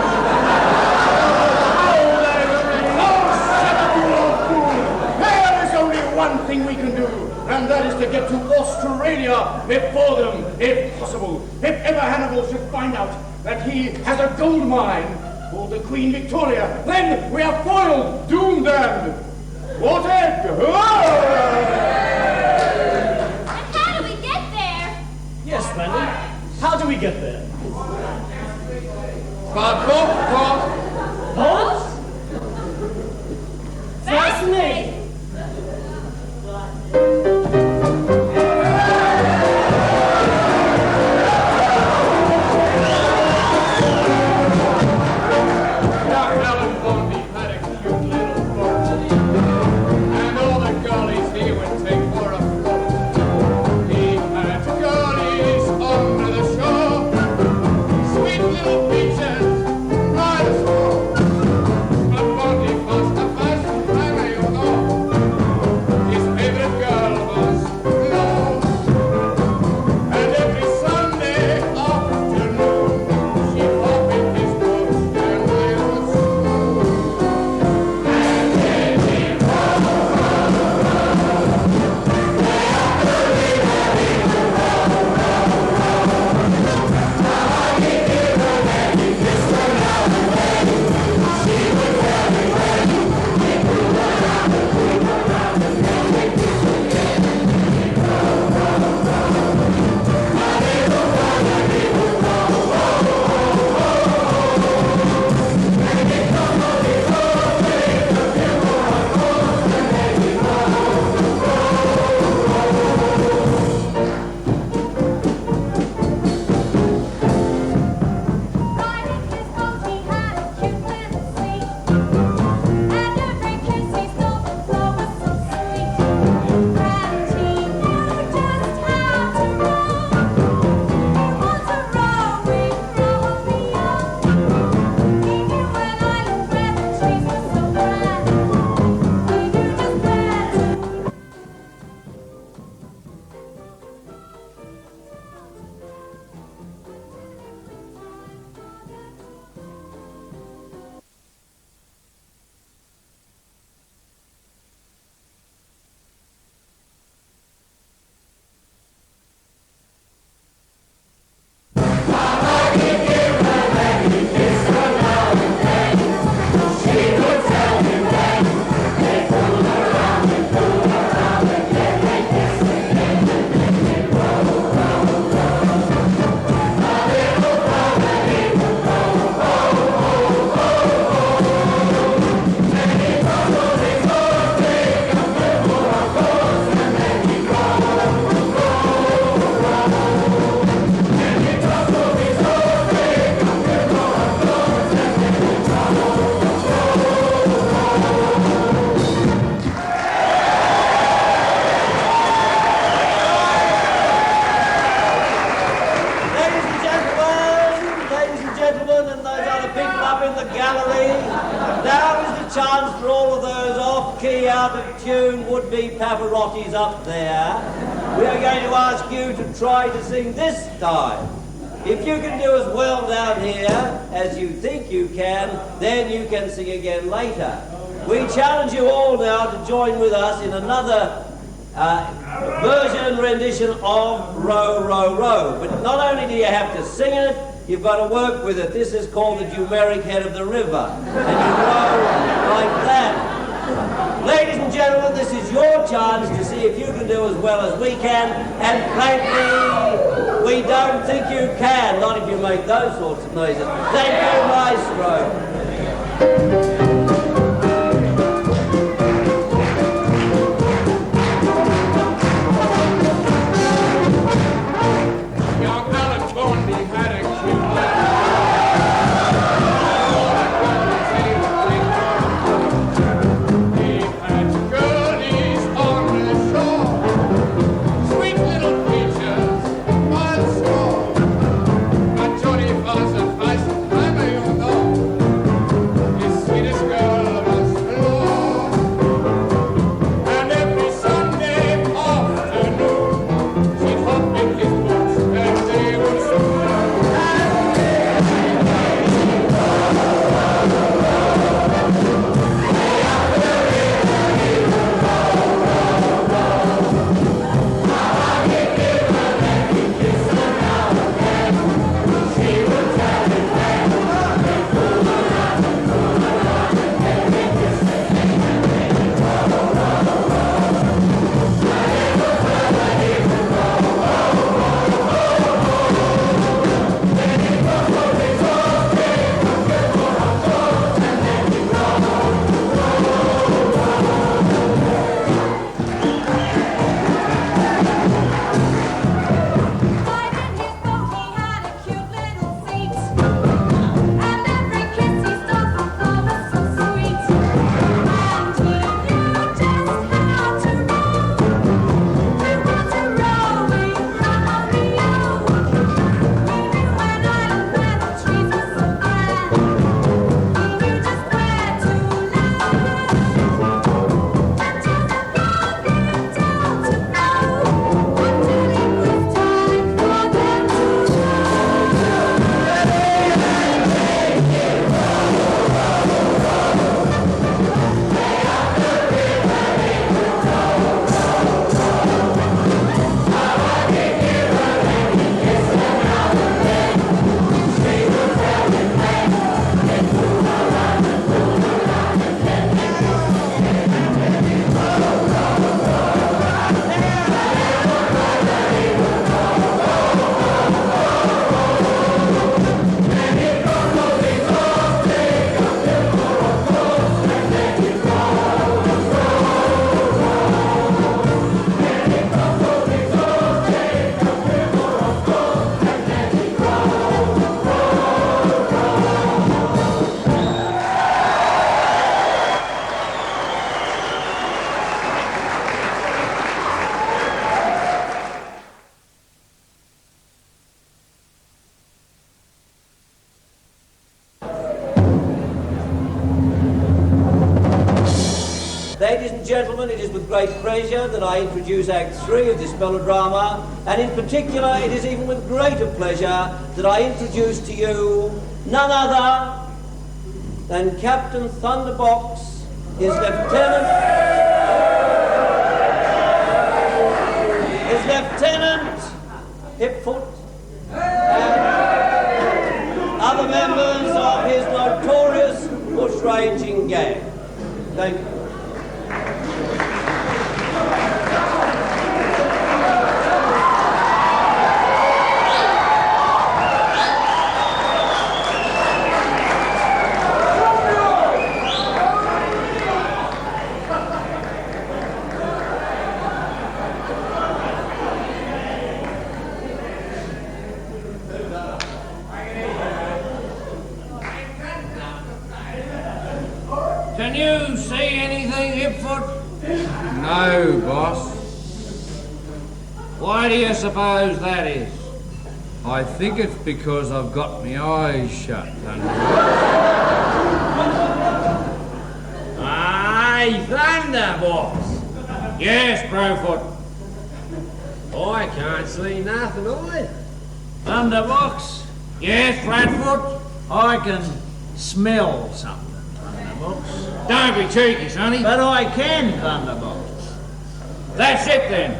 Oh, shut up, you old fool! There is only one thing we can do, and that is to get to Australia before them, if possible. If ever Hannibal should find out that he has a gold mine called the Queen Victoria, then we are foiled, doomed, and what egg? Yes, Randy. How do we get there? By boat, Boat? Fascinating. Sweet little peaches, right all those off-key, out-of-tune would-be Pavarottis up there, we are going to ask you to try to sing this time. If you can do as well down here as you think you can, then you can sing again later. We challenge you all now to join with us in another version and rendition of Row, Row, Row. But not only do you have to sing it, you've got to work with it. This is called the Dumeric Head of the River. And you row like that. Ladies and gentlemen, this is your chance to see if you can do as well as we can. And frankly, we don't think you can, not if you make those sorts of noises. Thank you, Maestro. Ladies and gentlemen, it is with great pleasure that I introduce Act 3 of this melodrama, and in particular, it is even with greater pleasure that I introduce to you none other than Captain Thunderbox, his Lieutenant Hipfoot, and other members of his notorious bushranging gang. Thank you. Can you see anything, Hipfoot? No, boss. Why do you suppose that is? I think it's because I've got my eyes shut, Thunderbox. Ah, A thunderbox? Yes, Crowfoot. I can't see nothing either. Thunderbox? Yes, Flatfoot. I can smell something, Thunderbox. Don't be cheeky, sonny. But I can, Thunderbox. That's it then.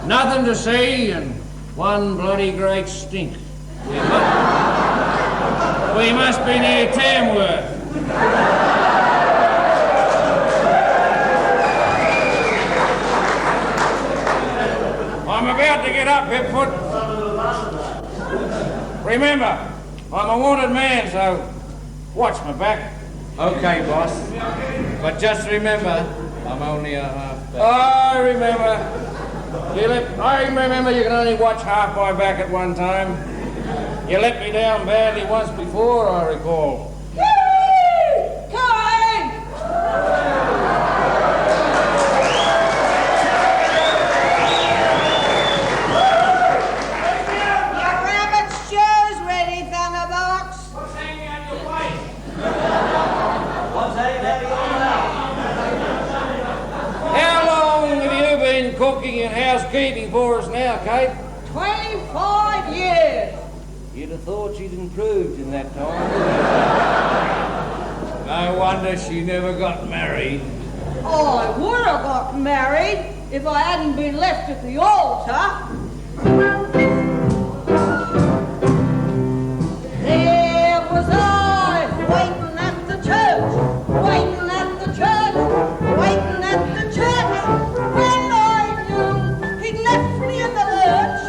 Nothing to see and one bloody great stink. We must be near Tamworth. I'm about to get up, Hipfoot. Remember, I'm a wanted man, so watch my back. Okay, boss. But just remember, I'm only a half back. I remember. I remember you can only watch half my back at one time. You let me down badly once before, I recall. Cooking and housekeeping for us now, Kate? 25 years. You'd have thought she'd improved in that time. No wonder she never got married. I would have got married if I hadn't been left at the altar. There was I, waiting at the church, waiting at the church, waiting at the church. When he'd left me in the lurch.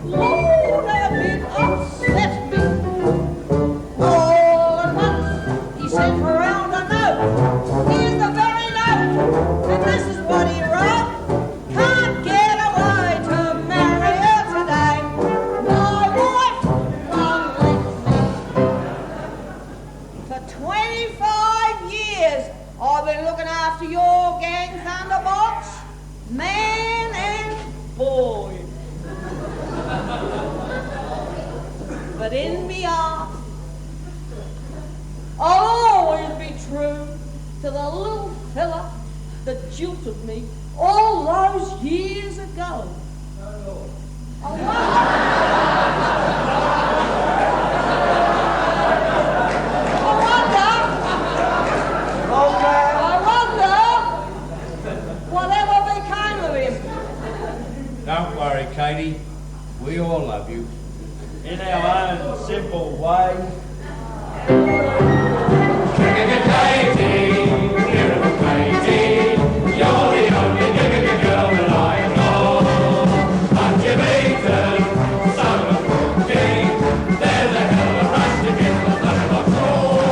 Lord, how it upset me. All at once, he sent around a note. Here's the very note, and this is what he wrote. Can't get away to marry her today. My wife won't let me. For 25 years, I've been looking after your gang, Thunderbox. Man and boy. But in me heart, I'll always be true to the little fella that jilted me all those years ago. I wonder whatever became of him. Don't worry, Katie. We all love you. In our own simple way. Katie, beautiful Katie, you're the only girl that I know. Aren't you beaten? Son of a king. There's a hell of a rush to get the Thunderbox roll.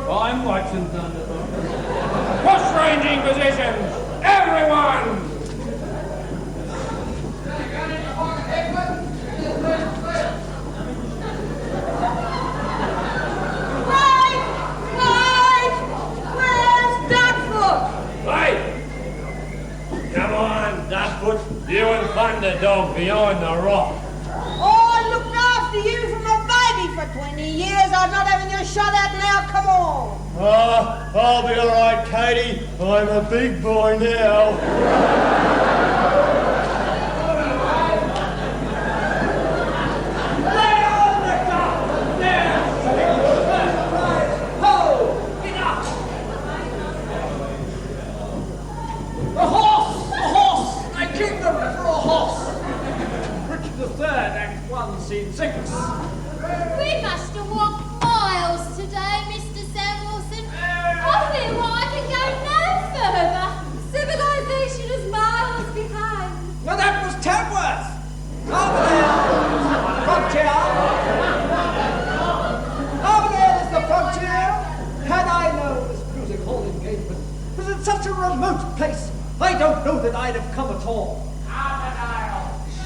I'm watching Thunderbolt. Push ranging positions, everyone! Wait! Where's Duckfoot? Wait! Come on, Duckfoot. You and Thunderdog behind the rock. I looked after you from a baby for 20 years. I'm not having you shut out now. Come on. I'll be all right, Katie. I'm a big boy now. A horse! I kicked them for a horse! Richard III, Act 1, Scene 6. We must have walked miles today, Mr. Samuelson. I feel like I can go no further. Civilization is miles hall engagement was in such a remote place, I don't know that I'd have come at all.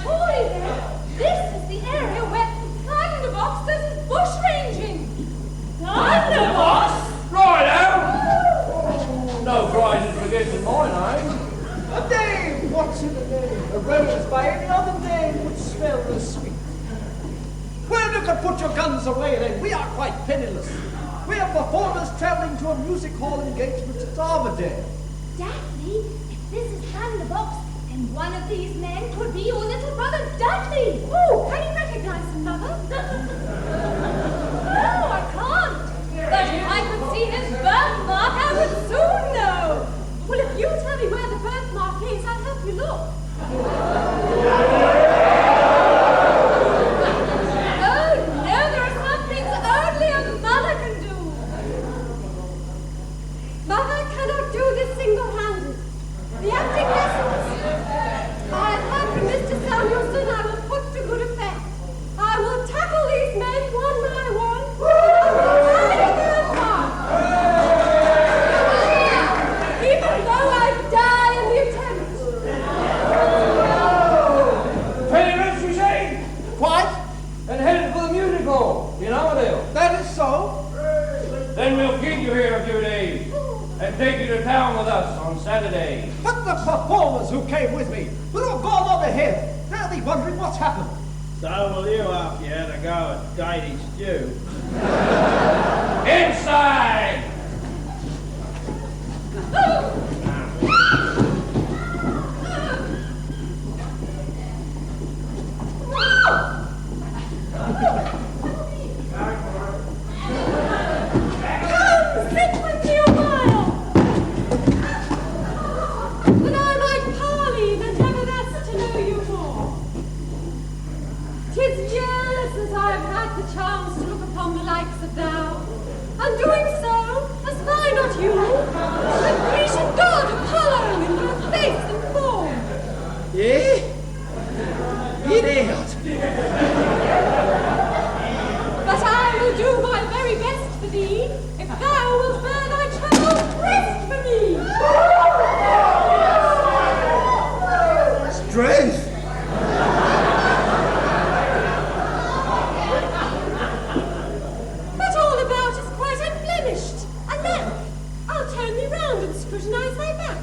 Surely then, this is the area where Thunderbox does his bush ranging. Thunderbox? Righto! No prizes for getting my name. A name! What's in a name? A rose by any other name would smell as sweet. Well, you can put your guns away then. We are quite penniless. We are performers travelling to a music hall engagement at Armadale. Daphne, if this is Thunderbox, then one of these men could be your little brother Dudley. Oh, can you recognize him, Mother? No, I can't. But if I could see his birthmark, I would soon know. Well, if you tell me where the birthmark is, I'll help you look. Oh, no, there are some things only a mother can do. Mother cannot do this single-handed. The acting lessons I have heard from Mr. Samuelson I will put to good effect. I will tackle these men one by one. I will carry their part. Even though I die in the attempt. 20 minutes, you say? Quite? And headed for the music hall in Armadale. That is so. Then we'll keep you here a few days and take you to town with us on Saturday. But the performers who came with me will have gone on ahead. They'll be wondering what's happened. So will you after you had a go at dating stew. Inside! Sit with me a while. That I might parley that ever thus to know you more. 'Tis years since I have had the chance to look upon the likes of thou, and doing so, espy not you, the Grecian god Apollo in both face and form. Yeah? Idiot! But I will do my very best for thee, if thou wilt bear thy troubled breast for me. Strength! But all about is quite unblemished. And then, I'll turn thee round and scrutinize thy back.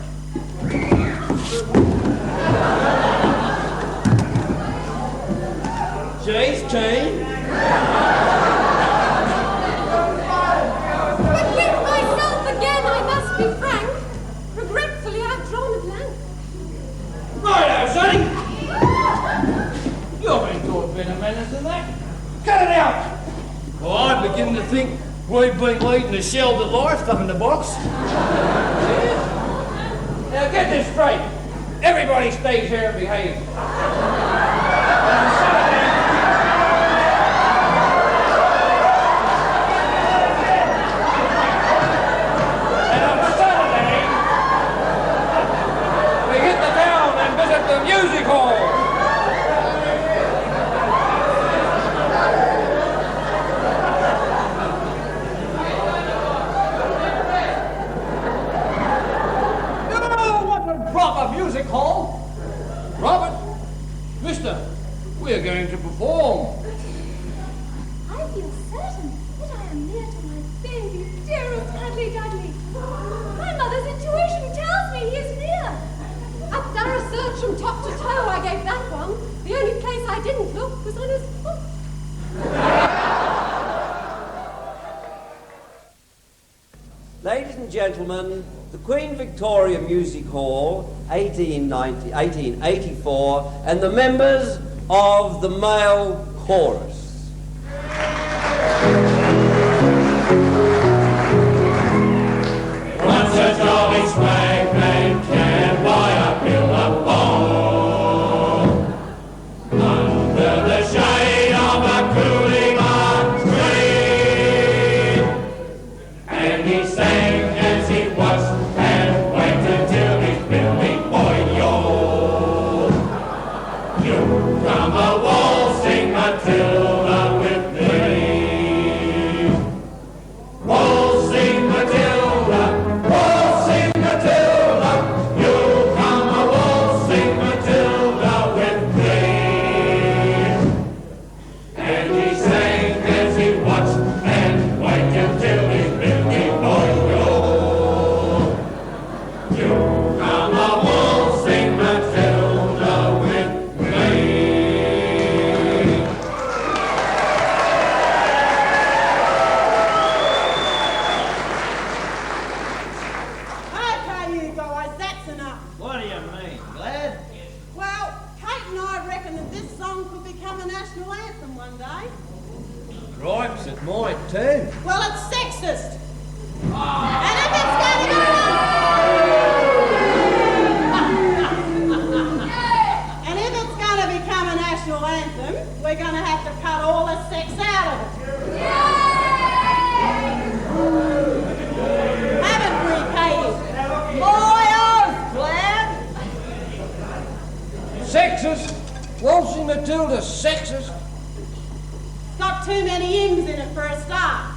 She's keen. But with myself again I must be frank. Regretfully I've drawn a blank. Righto, sonny! You've been taught better manners than that. Cut it out! Well, I begin to think we've been leading a sheltered life, Thunderbox. Now get this straight. Everybody stays here and behaves. And on Saturday, we hit the town and visit the music hall. Proper music hall. Robert, mister, we're going to perform. I feel certain that I am near to my baby, dearest Dudley Dudley. My mother's intuition tells me he is near. A thorough search from top to toe I gave that one. The only place I didn't look was on his foot. Ladies and gentlemen, the Queen Victoria Music Hall, 1884, and the members of the male chorus. Once a jolly swagman can buy a billabong under the shade of a cooling-on tree, and he sang as he was and waited till his Billy boy yo. You drummer waltzing Matilda. too. Well, it's sexist. And if it's going to become a national anthem, we're going to have to cut all the sex out of it. Haven't we, Katie? My oath, lad. Sexist? Waltzing Matilda, sexist? It's got too many hymns in it for a start.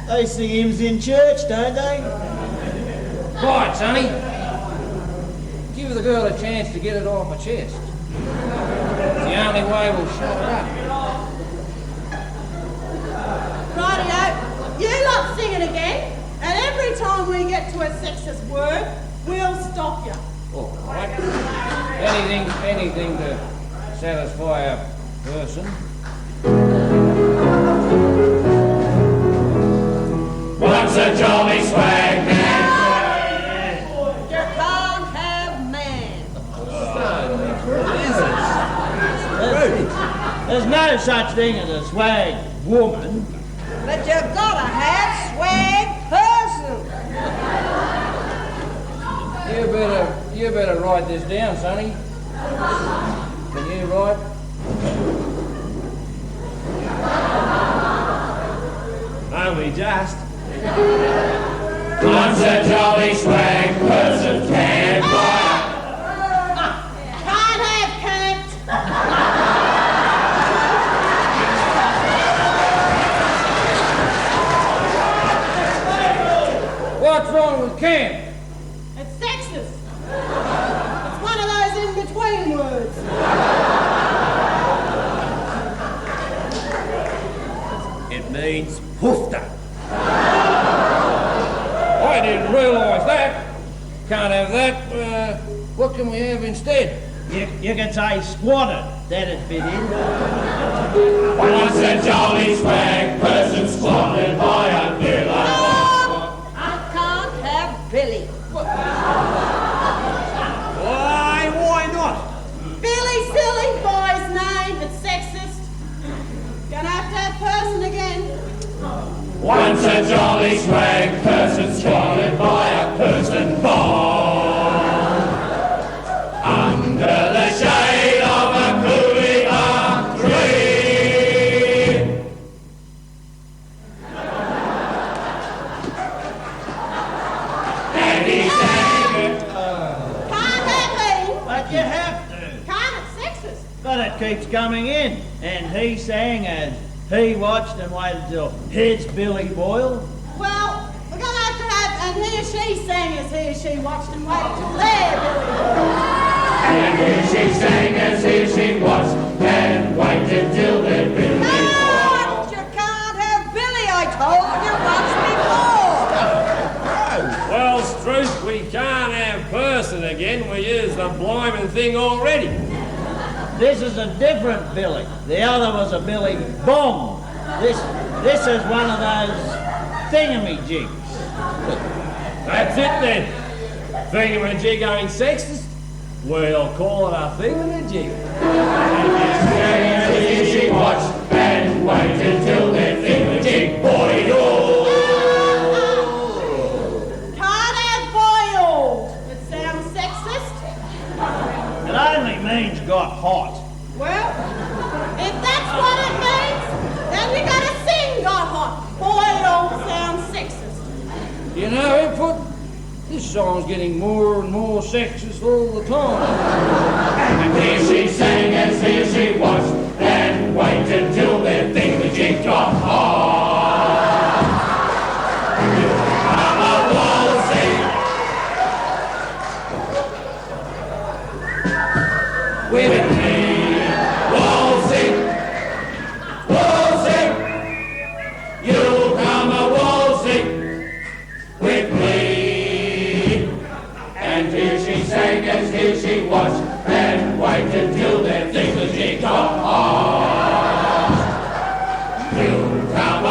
They sing hymns in church, don't they? Right, Sonny. Give the girl a chance to get it off my chest. It's the only way we'll shut her up. Rightio, you lot sing it again, and every time we get to a sexist word, we'll stop you. All right. Anything to satisfy a person. Once a jolly swag man. You can't have man. There's no such thing as a swag woman. But you've got to have swag person. You better write this down, Sonny. Can you write? Only just. Once a jolly swag person can buy. Can't have cunt. What's wrong with camp? It's sexist. It's one of those in-between words. It means poofter. I didn't realise that. Can't have that. What can we have instead? You can say squatted. That'd fit in. Once a jolly swag person squatted by a villa. I can't have Billy. Why not? Billy silly boy's name. It's sexist. Gonna have person again. Once a jolly swag person squatted by a person born under the shade of a cooley tree. And he sang it. Can't have me. But you have to. Can't, it's sexist. But it keeps coming in. And he sang as he watched and waited till his Billy Boyle. Well, we're gonna have to have, and he or she sang as he or she watched and waited till their Billy Boyle. And here she sang as he she watched and waited till their Billy No, you can't have Billy, I told you once before. Well, Struth, we can't have person again. We used the blimey thing already. This is a different Billy. The other was a Billy Bomb. This is one of those thingamajigs. That's it then. Thingamajig ain't sexist. We'll call it a thingamajig. And here she watched and waited till their thingamajig boiled. Can't have boiled. It sounds sexist. It only means got hot. Well, if that's what it means, then you gotta sing got hot. Boiled sounds sexist. You know, Input, this song's getting more and more sexist all the time. And here she sang as here she watched and waited till their thingamajig got hot. I'm a waltzing with me, waltzing, waltzing. You come a waltzing with me. And here she sang as here she watched and waited till their thingamajig got hot. You come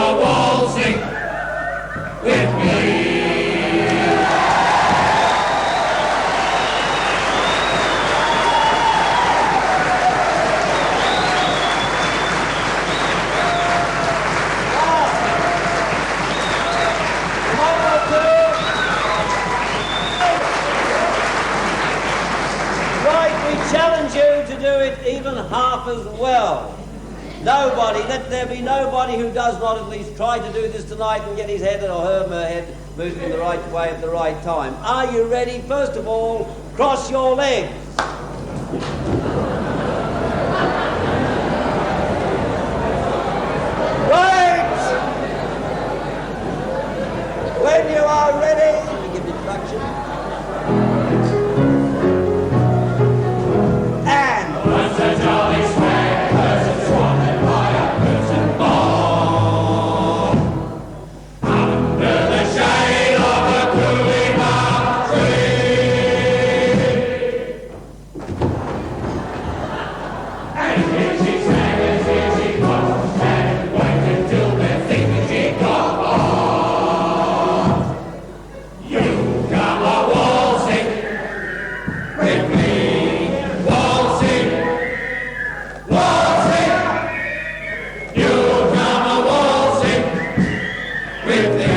laugh as well. Nobody, let there be nobody who does not at least try to do this tonight and get his head or her head moving in the right way at the right time. Are you ready? First of all, cross your legs. Right! When you are ready, we give the introduction. And once a jolly swag, there's a swan and fire, boots and ball. Under the shade of a coolima tree. And here she sang and here she was, and waited till they're thinking she got off. You come a waltzing with me. Waltzing, waltzing, you come a waltzing with me.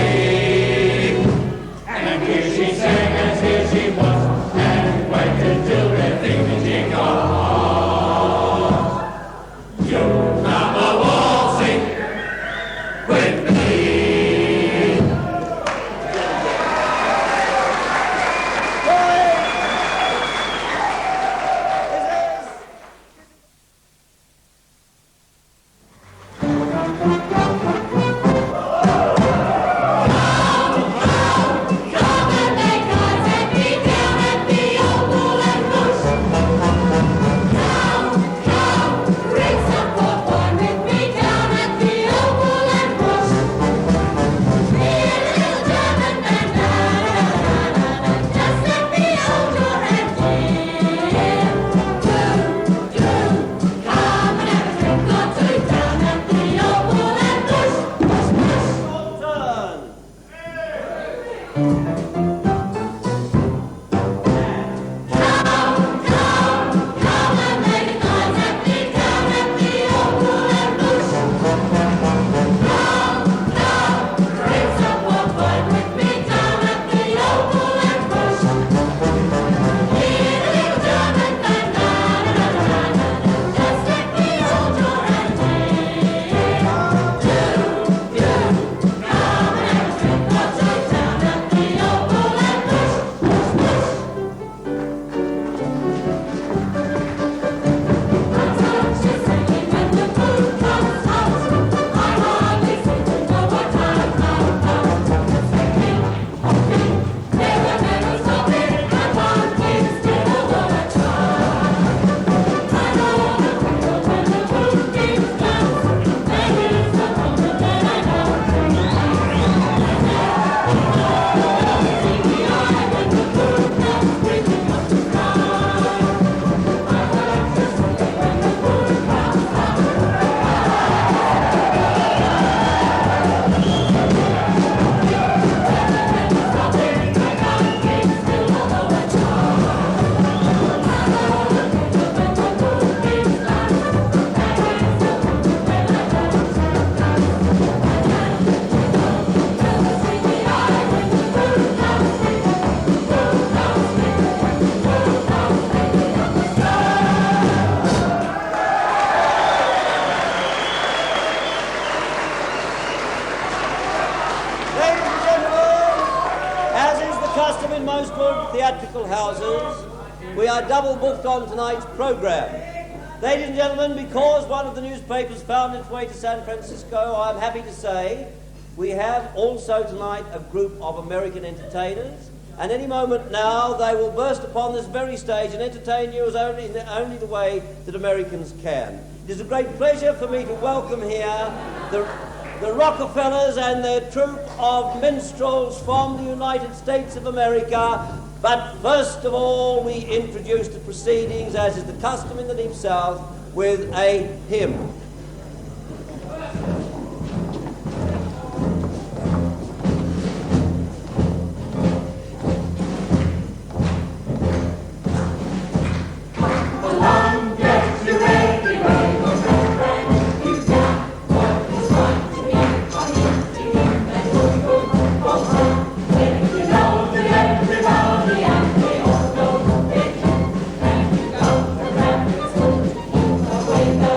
And here she sang and here she was, and waited till they thinking she got off. You come a waltzing with me. Custom in most good theatrical houses, we are double booked on tonight's program. Ladies and gentlemen, because one of the newspapers found its way to San Francisco, I'm happy to say we have also tonight a group of American entertainers, and any moment now they will burst upon this very stage and entertain you as only the way that Americans can. It is a great pleasure for me to welcome here the Rockefellers and their troupe of minstrels from the United States of America. But first of all, we introduce the proceedings, as is the custom in the Deep South, with a hymn. Way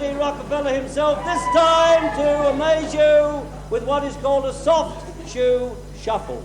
Johnny Rockefeller himself, this time to amaze you with what is called a soft shoe shuffle.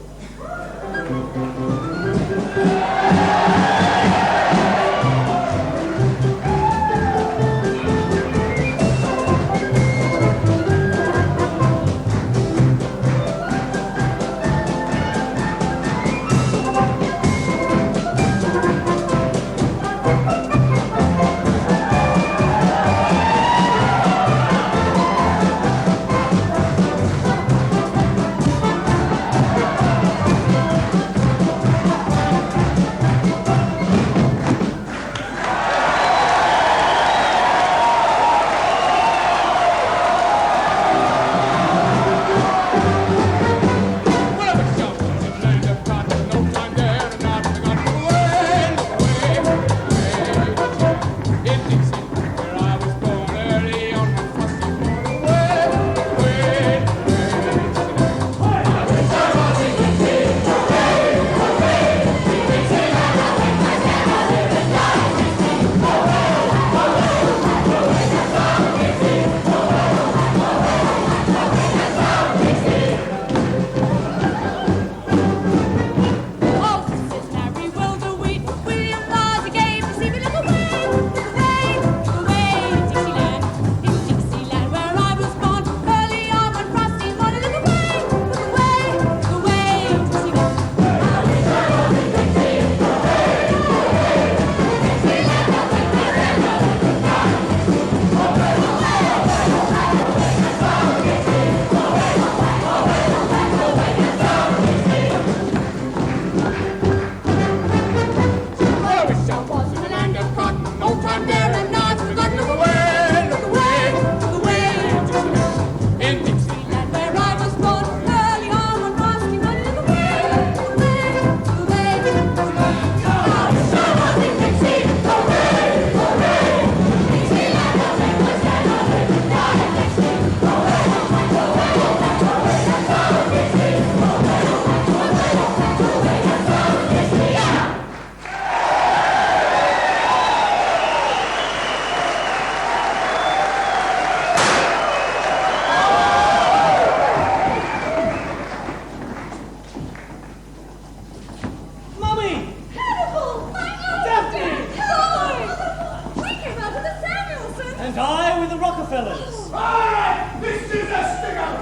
And I with the Rockefellers. All right, this is a stick-up.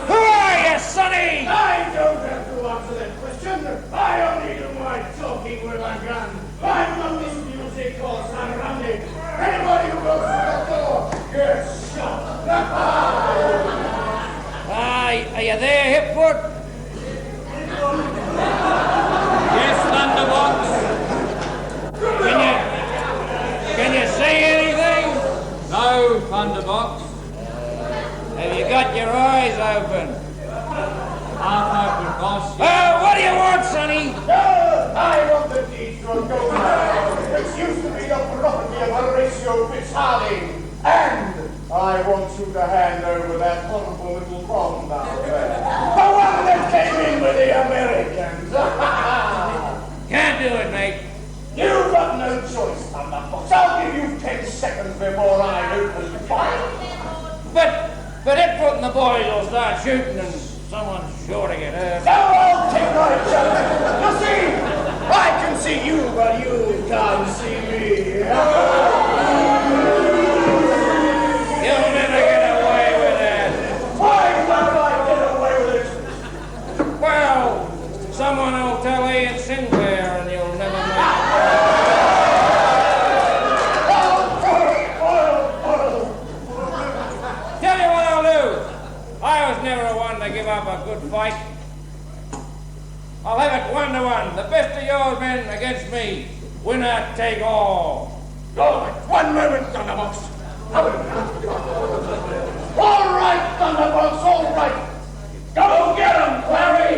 Who are you, Sonny? I don't have to answer that question. I only do my talking with a gun. I'm on this music hall surrounded. Anybody who goes through that door gets shot. Are you there, Hipfoot? Yes, Thunderbox. Can you see anything? No, Thunderbox. Have you got your eyes open? Half open, boss. What do you want, Sonny? I want the deed to a gold mine, which used to be the property of Horatio Fitzharding. And I want you to hand over that horrible little bomb down there. The one that came in with the Americans. Can't do it, mate. You've got no choice, Thunderbox. I'll give you 10 seconds before I open fire. But Hipfoot and the boys will start shooting and someone's sure to get hurt. So I'll take my chance. You see, I can see you, but you can't see me. You'll never get away with that. Why can't I get away with it? Well, someone will tell Ian Sinclair and you'll never make it. Tell you what I'll do. I was never one to give up a good fight. I'll have it 1-to-1. The best of your men against me. Winner take all. Oh, 1 moment, Thunderbox. All right, Thunderbox, all right. Go get him, Clary.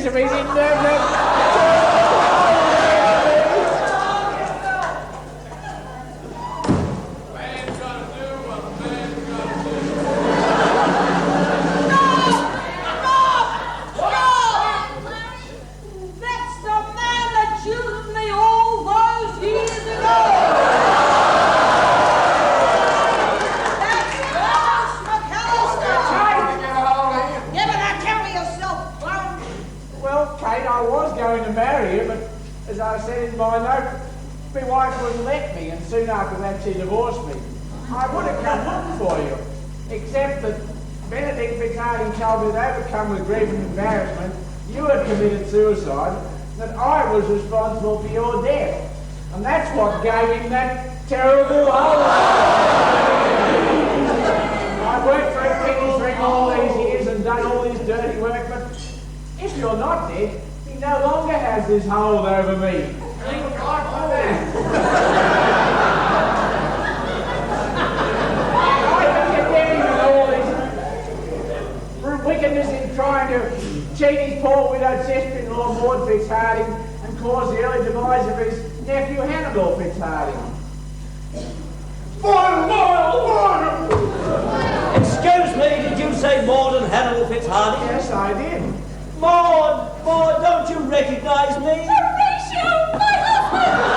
misery in That's the man that used me all those years ago. That's Thomas McAllister. Yeah, but now carry yourself, clown. Well, Kate, I was going to marry you, but as I said in my note, my wife wouldn't let me, and soon after that she divorced me. I would have come looking for you, except that Benedict Fitzharding told me that overcome with grief and embarrassment, you had committed suicide, that I was responsible for your death. And that's what gave him that terrible hole. I've worked for a penny's ring all these years and done all this dirty work, but if you're not dead, he no longer has this hold over me. Thank God for that. I've been condemning all this wickedness in trying to cheat his poor widowed sister-in-law Maud Fitzharding and cause the early demise of his nephew Hannibal Fitzharding. Excuse me, did you say Maud and Hannibal Fitzharding? Yes, I did. Maud, don't you recognize me? Horatio, my husband!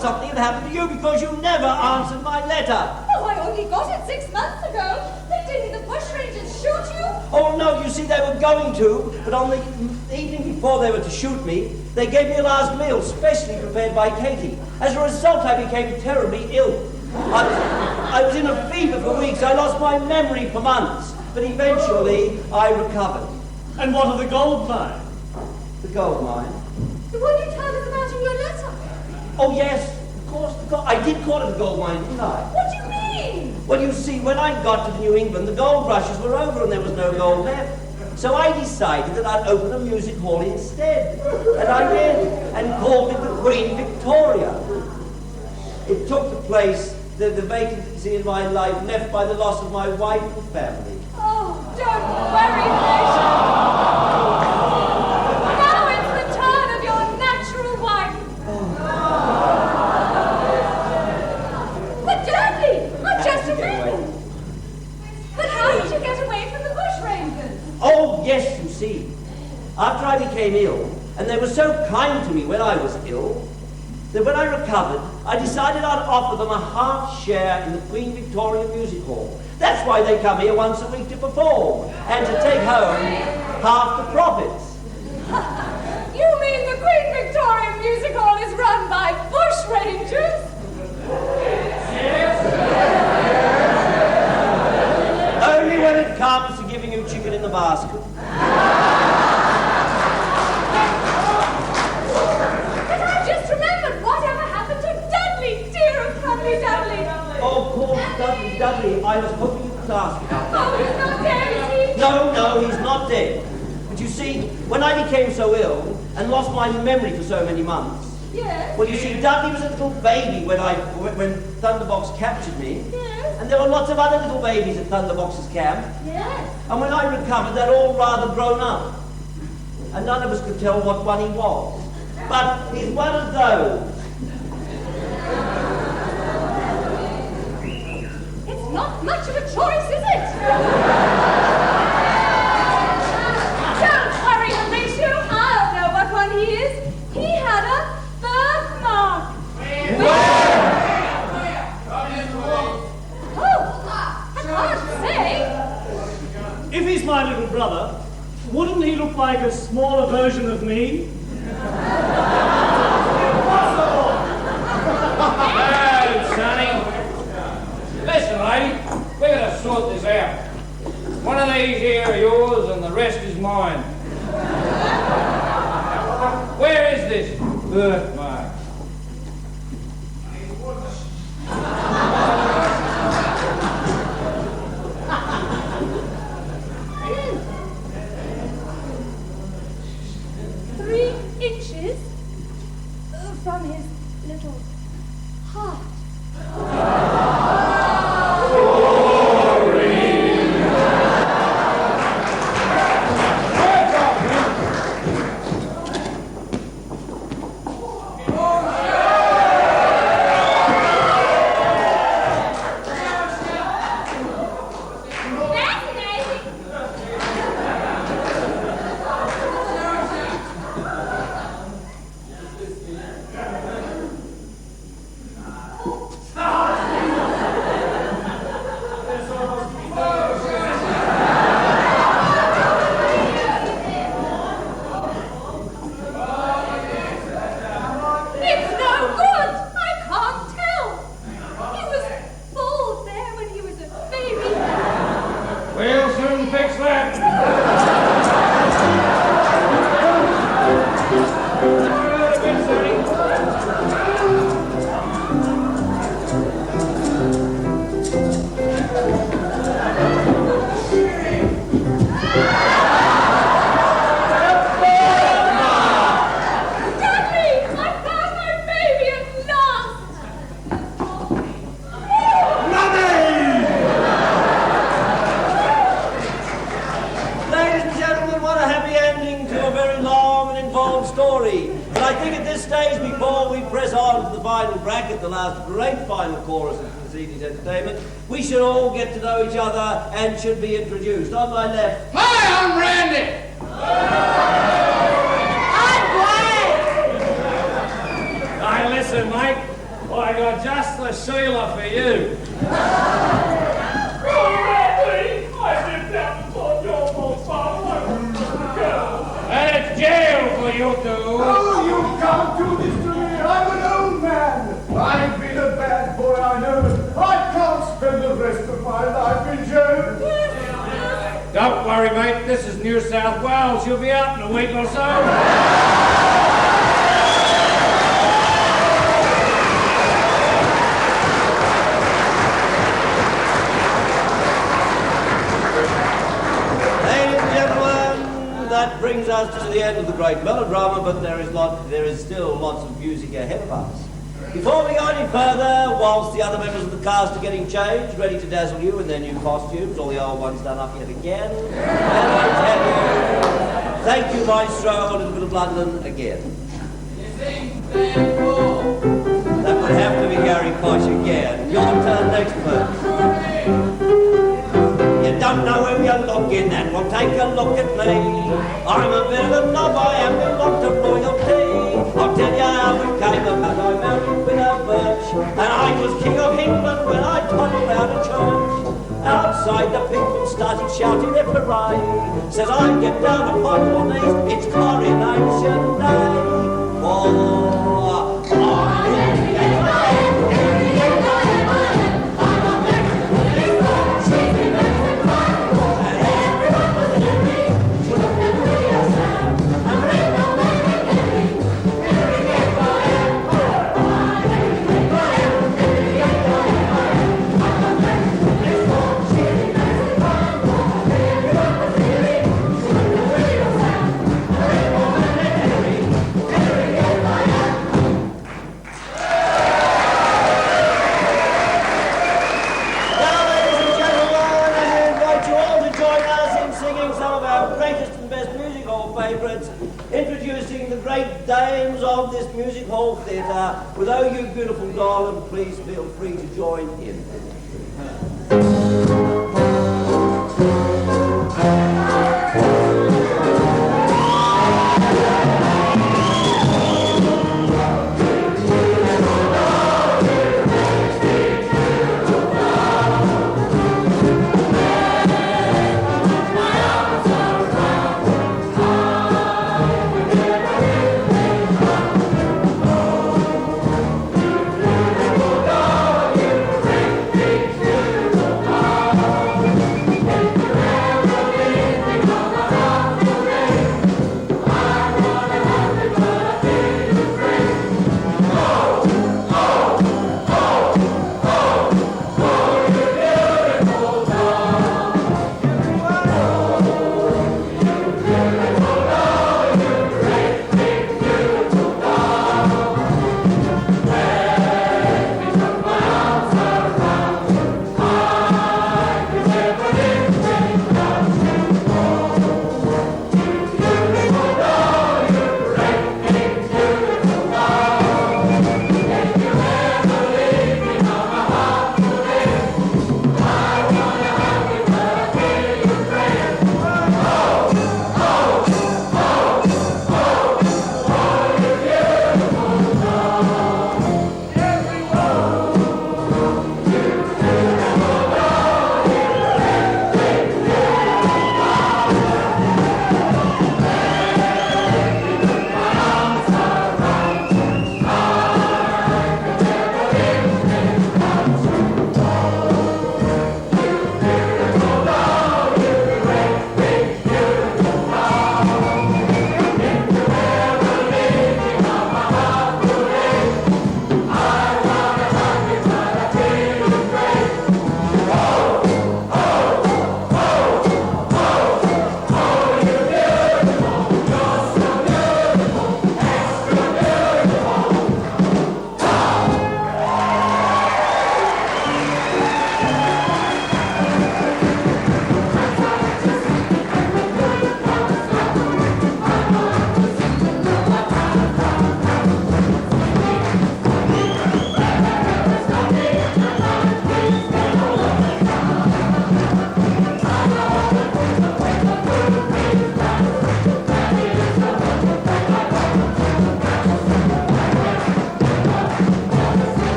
Something had happened to you because you never answered my letter. Oh, I only got it 6 months ago. Didn't the bushrangers shoot you? Oh, no, you see, they were going to, but on the evening before they were to shoot me, they gave me a last meal, specially prepared by Katie. As a result, I became terribly ill. I was in a fever for weeks. I lost my memory for months, but eventually I recovered. And what of the gold mine? The gold mine? The one you told us about in your letter. Oh, yes, of course. I did call it a gold mine, didn't I? What do you mean? Well, you see, when I got to New England, the gold rushes were over and there was no gold left. So I decided that I'd open a music hall instead. And I did, and called it the Queen Victoria. It took the place, the vacancy in my life left by the loss of my wife and family. Oh, don't worry, Horatio. Now it's the turn of your natural wife. But Dudley, I just remembered. But how did you get away from the bushrangers? Oh, yes, you see. After I became ill, and they were so kind to me when I was ill, that when I recovered, I decided I'd offer them a half share in the Queen Victoria Music Hall. That's why they come here once a week to perform, and to take home half the profits. You mean the Queen Victoria Music Hall is run by bushrangers? Only when it comes to giving you chicken in the basket. But I just remembered whatever happened to Dudley, dear of cuddly Dudley. Oh, poor Dudley, I was hoping you could ask about that. Oh, he's not dead, is he? No, he's not dead. But you see, when I became so ill and lost my memory for so many months, yes. well, you see, Dudley was a little baby when Thunderbox captured me. Yes. And there were lots of other little babies at Thunderbox's camp. Yes. And when I recovered, they'd all rather grown up. And none of us could tell what one he was. But he's one of those. It's not much of a choice, is it? Don't worry, Horatio. I'll know what one he is. He had a birthmark. Oh, I can't say. If he's my little brother, wouldn't he look like a smaller version of me? Hey, Sonny. Listen, lady, we're going to sort this out. One of these here are yours and the rest is mine. Where is this birthmark? The last great final chorus of this evening's entertainment, we should all get to know each other and should be introduced. On my left. Hi, I'm Randy. Hey, listen, mate. Well, I got just the Sheila for you. And it's jail for you two. Oh, you can't do this to me. I'm an old man. I've been a bad boy, I know, but I can't spend the rest of my life in jail. Don't worry, mate. This is New South Wales. You'll be out in a week or so. That brings us to the end of the great melodrama, but there is still lots of music ahead of us. Before we go any further, whilst the other members of the cast are getting changed, ready to dazzle you in their new costumes, all the old ones done up yet again, and I tell you, thank you, Maestro, a little bit of London again. That would have to be Gary Posh again. Your turn next, person. You don't know who you're looking at, well take a look at me. I'm a bit of a knob, I am a lot of loyalty. I'll tell you how it came about, I married with a birch, and I was King of England when I toddled out of church. Outside the people started shouting their parade, says I get down upon your knees, it's coronation day. Oh, introducing the great dames of this music hall theatre. With "Oh You Beautiful Darling," please feel free to join in. Thank you.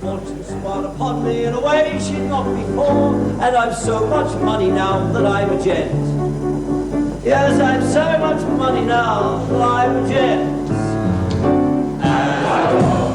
fortune smiled upon me in a way she'd not before, and I've so much money now that I'm a gent. Yes, I've so much money now that I'm a gent. And I